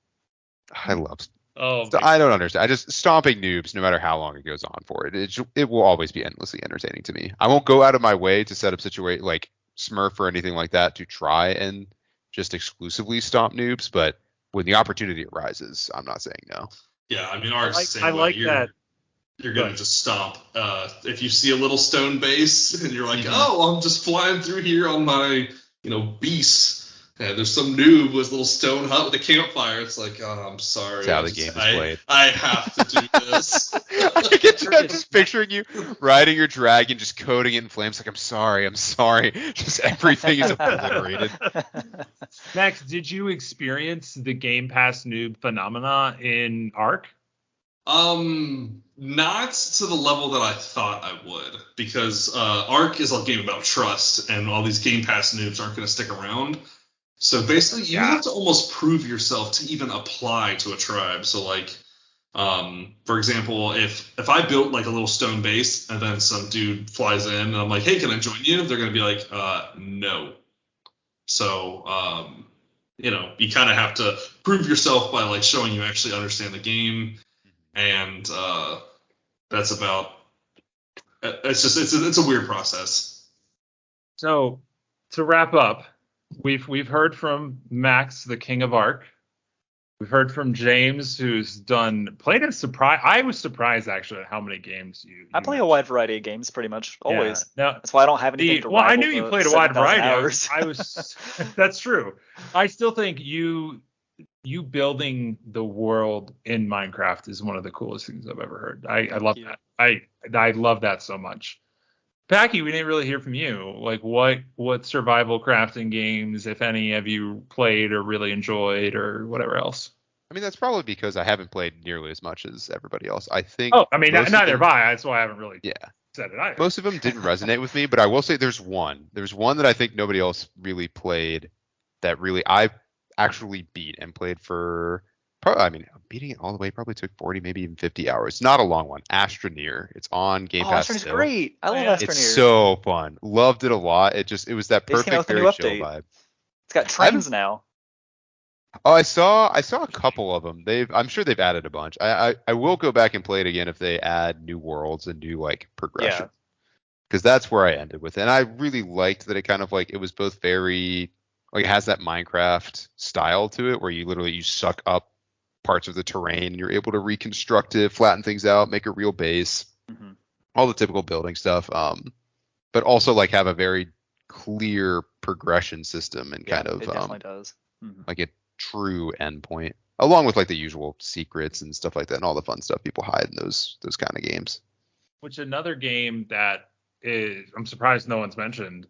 I love. Oh, I don't understand. I just stomping noobs, no matter how long it goes on for it will always be endlessly entertaining to me. I won't go out of my way to set up situation like Smurf or anything like that to try and just exclusively stomp noobs, but when the opportunity arises, I'm not saying no. Yeah, I mean, ours is the same I way. like that. You're gonna just stomp. If you see a little stone base and you're like, oh, I'm just flying through here on my, beast. And there's some noob with a little stone hut with a campfire. It's like, oh, I'm sorry. That's how the game is played. I have to do this. I'm just picturing you riding your dragon, just coating it in flames. Like, I'm sorry. Just everything is obliterated. Max, did you experience the Game Pass noob phenomena in Ark? Not to the level that I thought I would, because Ark is a game about trust, and all these Game Pass noobs aren't going to stick around. So basically, you have to almost prove yourself to even apply to a tribe. So like, for example, if I built like a little stone base and then some dude flies in and I'm like, hey, can I join you? They're going to be like, no. So, you kind of have to prove yourself by like showing you actually understand the game. And that's about, it's a weird process. So to wrap up, we've heard from Max, the king of Ark. We've heard from James, who's played a surprise. I was surprised actually at how many games you I play a mentioned. wide variety of games, pretty much always. Yeah. No, That's why I don't have anything to well, I rival knew you the played a wide 7,000 variety. hours. I was that's true. I still think you building the world in Minecraft is one of the coolest things I've ever heard. I love you. that. I love that so much. Packy, we didn't really hear from you. Like what survival crafting games, if any, have you played or really enjoyed or whatever else? I mean, that's probably because I haven't played nearly as much as everybody else. I think. Oh, I mean, most of neither them- have I. That's why I haven't really Yeah. said it either. Most of them didn't resonate with me, but I will say there's one. There's one that I think nobody else really played that really I actually beat and played for. I mean, beating it all the way probably took 40, maybe even 50 hours. Not a long one. Astroneer. It's on Game Pass Astroneer's still. great. I love yeah. Astroneer. It's so fun. Loved it a lot. It was that They just came out perfect with a very new chill update. vibe. It's got trains now. Oh, I saw a couple of them. I'm sure they've added a bunch. I will go back and play it again if they add new worlds and new like progression. Because that's where I ended with it. And I really liked that it kind of like it was both very like it has that Minecraft style to it where you suck up parts of the terrain and you're able to reconstruct it, flatten things out, make a real base, Mhm. all the typical building stuff. But also like have a very clear progression system and kind of it definitely does. Mhm. like a true endpoint, along with like the usual secrets and stuff like that, and all the fun stuff people hide in those kind of games. Which another game that is I'm surprised no one's mentioned.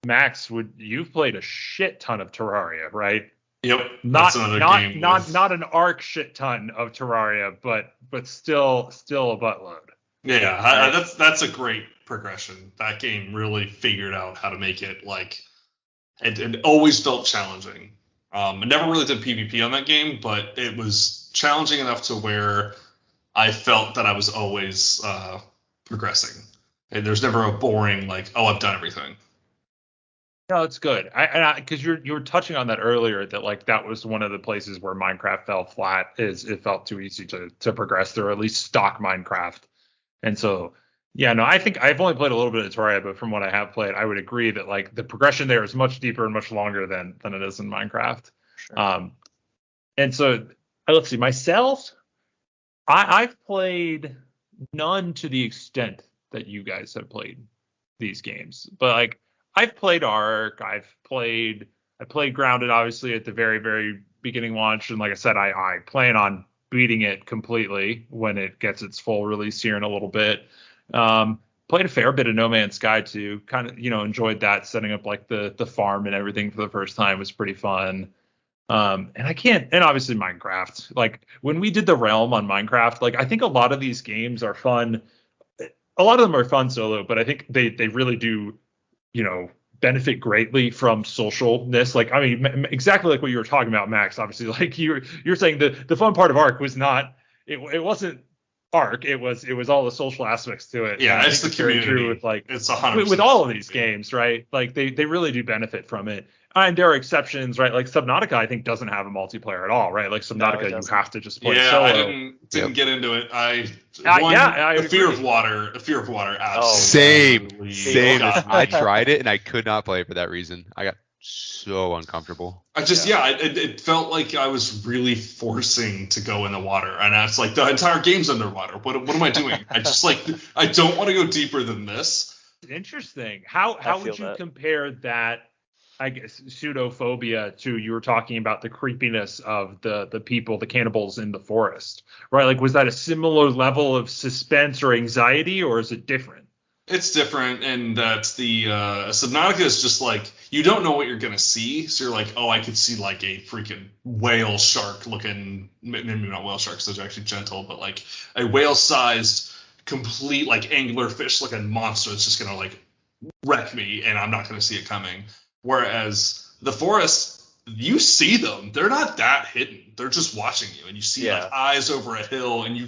Max, you've played a shit ton of Terraria, right? Yep. Not that's another not game not with- not an Ark shit ton of Terraria, but still a buttload. Yeah, Right. that's a great progression. That game really figured out how to make it like it always felt challenging. I never really did PvP on that game, but it was challenging enough to where I felt that I was always progressing. And there's never a boring like, oh, I've done everything. No, it's good. Because you were touching on that earlier that like that was one of the places where Minecraft fell flat. Is it felt too easy to progress through, or at least stock Minecraft. And so, yeah, no, I think I've only played a little bit of Terraria, but from what I have played, I would agree that like the progression there is much deeper and much longer than it is in Minecraft. Sure. And so let's see, myself, I've played none to the extent that you guys have played these games, but like I've played Ark, I played Grounded, obviously at the very, very beginning launch, and like I said, I plan on beating it completely when it gets its full release here in a little bit. Played a fair bit of No Man's Sky too. Kind of, enjoyed that, setting up like the farm and everything for the first time was pretty fun. And obviously Minecraft. Like when we did the Realm on Minecraft, like I think a lot of these games are fun. A lot of them are fun solo, but I think they really do, benefit greatly from socialness. Like, I mean, exactly like what you were talking about, Max. Obviously, like you're saying the fun part of Ark was not it wasn't Ark. It was all the social aspects to it. Yeah, And I it's think the very community. true with like It's 100% with all of these community. games, right? Like they really do benefit from it. And there are exceptions, right? Like Subnautica, I think doesn't have a multiplayer at all, right? Like Subnautica, you doesn't. have to just play Yeah, solo. I didn't get into it. I I the fear agree. of water. The fear of water. Same. Absolutely got me. I tried it and I could not play it for that reason. I got so uncomfortable. It felt like I was really forcing to go in the water, and it's like the entire game's underwater. What am I doing? I don't want to go deeper than this. Interesting. How feel would you that. compare that, I guess, pseudophobia to you were talking about the creepiness of the people, the cannibals in the forest, right? Like, was that a similar level of suspense or anxiety, or is it different? It's different, and that's the Subnautica is just like you don't know what you're gonna see, so you're like, oh, I could see like a freaking whale shark looking, maybe not whale sharks, those are actually gentle, but like a whale-sized, complete like anglerfish looking monster that's just gonna like wreck me, and I'm not gonna see it coming. Whereas the forest, you see them, they're not that hidden, they're just watching you, and you see Yeah. like eyes over a hill, and you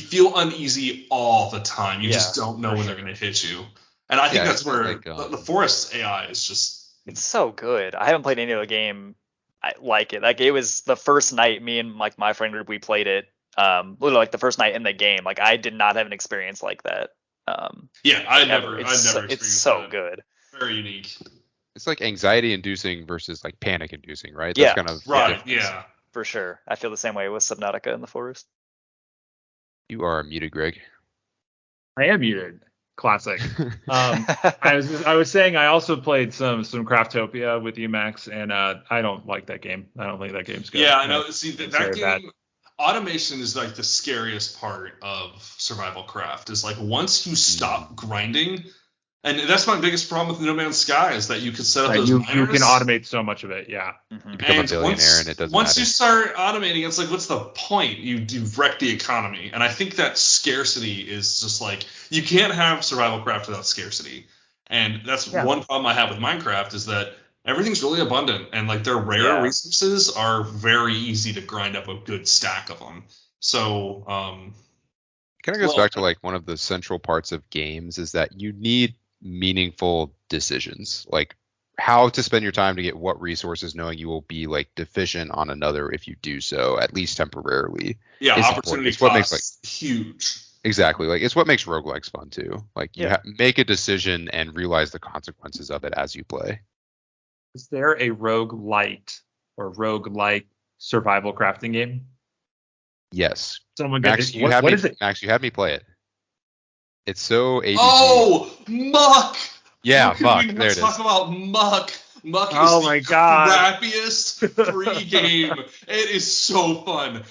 feel uneasy all the time. You just don't know for when sure. they're going to hit you. And I think Yeah, that's where like, the forest AI is just. It's so good. I haven't played any other game like it. Like it was the first night me and like my friend group we played it. Literally like the first night in the game. Like I did not have an experience like that. Yeah, I've ever. never It's experienced so that. good. Very unique. It's like anxiety-inducing versus like panic-inducing, right? Yeah. That's kind of the Right. difference. Yeah. For sure. I feel the same way with Subnautica in the forest. You are muted, Greg. I am muted. Classic. I was saying I also played some Craftopia with you, Max, and I don't like that game. I don't think that game's good. Yeah, I know. See, it's that very game, bad. automation is like the scariest part of survival craft. Is like once you stop grinding, and that's my biggest problem with No Man's Sky is that you could set up those you miners. can automate so much of it. Yeah. Mhm. You become a And billionaire and it doesn't once matter. you start automating, it's like, what's the point? You've wrecked the economy. And I think that scarcity is just like, you can't have survival craft without scarcity. And that's one problem I have with Minecraft is that everything's really abundant. And like their rare resources are very easy to grind up a good stack of them. So, Kind of goes back to like one of the central parts of games is that you need meaningful decisions, like how to spend your time to get what resources, knowing you will be like deficient on another if you do so, at least temporarily. yeah, It's opportunity important. It's what cost makes huge. exactly like it's what makes roguelikes fun too. Like you make a decision and realize the consequences of it as you play. Is there a roguelite or roguelike survival crafting game? Yes, Someone Max, you had me play it. It's so ADD. Oh, Muck! Yeah, How can Muck. we not There it talk is. about Muck. Muck Oh is my the God. crappiest free game. It is so fun.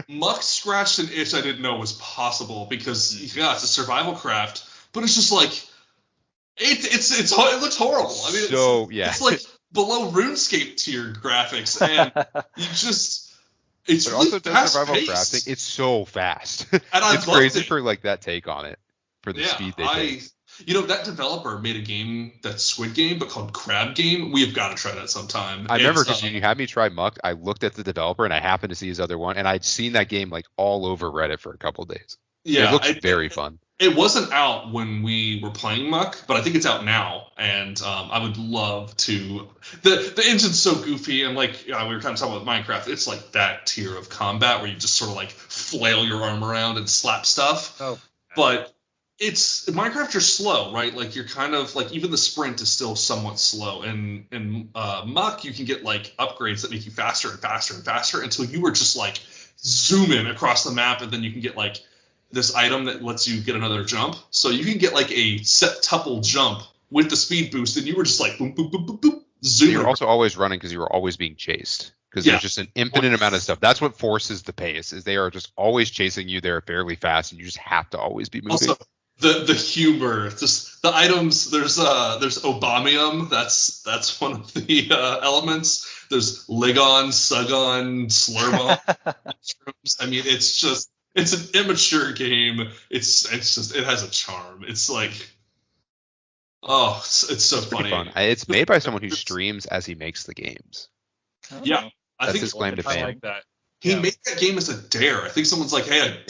Muck scratched an itch I didn't know was possible because it's a survival craft, but it's just like it looks horrible. I mean, it's like below RuneScape tier graphics, and it's But really also does survival fast-paced. crafting. It's so fast. And I it's loved crazy it. for like that take on it, for the speed they take. That developer made a game that's Squid Game, but called Crab Game. We have got to try that sometime. I remember because you had me try Muck. I looked at the developer and I happened to see his other one, and I'd seen that game like all over Reddit for a couple of days. Yeah, it looks very fun. It wasn't out when we were playing Muck, but I think it's out now, and I would love to. The engine's so goofy, and like we were kind of talking about Minecraft, it's like that tier of combat where you just sort of like flail your arm around and slap stuff. Oh, but it's Minecraft. You're slow, right? Like you're kind of like even the sprint is still somewhat slow. And in Muck, you can get like upgrades that make you faster and faster and faster until you were just like zooming across the map, and then you can get like this item that lets you get another jump. So you can get like a septuple jump with the speed boost, and you were just like boom, boom, boom, boom, boom, zooming. You're also always running because you were always being chased. Because there's just an infinite amount of stuff. That's what forces the pace. Is they are just always chasing you. They're fairly fast, and you just have to always be moving. Also, the humor, just the items. There's Obamium. That's one of the elements. There's Ligon, Sugon, Slurgon. I mean, it's an immature game. It's just it has a charm. It's like, it's so funny. Fun. It's made by someone who streams as he makes the games. Yeah, that's his claim to fame. I like that. He made that game as a dare. I think someone's like, hey,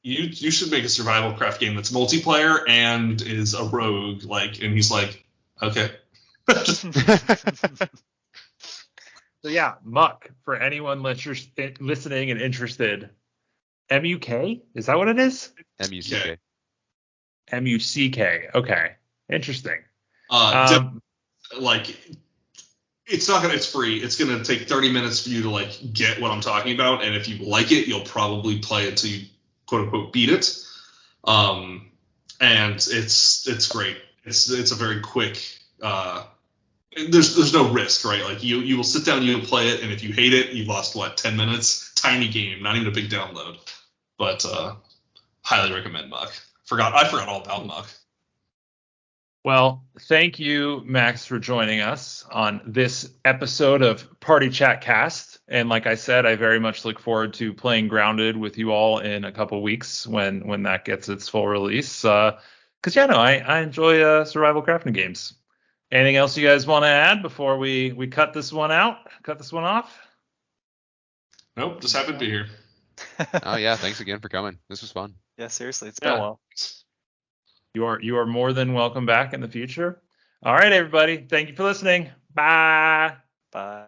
you should make a survival craft game that's multiplayer and is a rogue, like, and he's like, okay. So yeah, Muck, for anyone listening and interested. MUK? Is that what it is? MUCK. MUCK. Okay. Interesting. Like, it's free. It's gonna take 30 minutes for you to like get what I'm talking about, and if you like it, you'll probably play it till you quote unquote beat it. And it's great. It's a very quick. There's no risk, right? Like you will sit down, you'll play it, and if you hate it, you've lost 10 minutes. Tiny game, not even a big download, but highly recommend Muck. I forgot all about Muck. Well, thank you, Max, for joining us on this episode of Party Chat Cast. And like I said, I very much look forward to playing Grounded with you all in a couple weeks when that gets its full release. Because I enjoy survival crafting games. Anything else you guys want to add before we cut this one off? Nope, just happy to be here. Oh yeah, thanks again for coming. This was fun. Yeah, seriously, it's been a while. You are more than welcome back in the future. All right, everybody. Thank you for listening. Bye. Bye.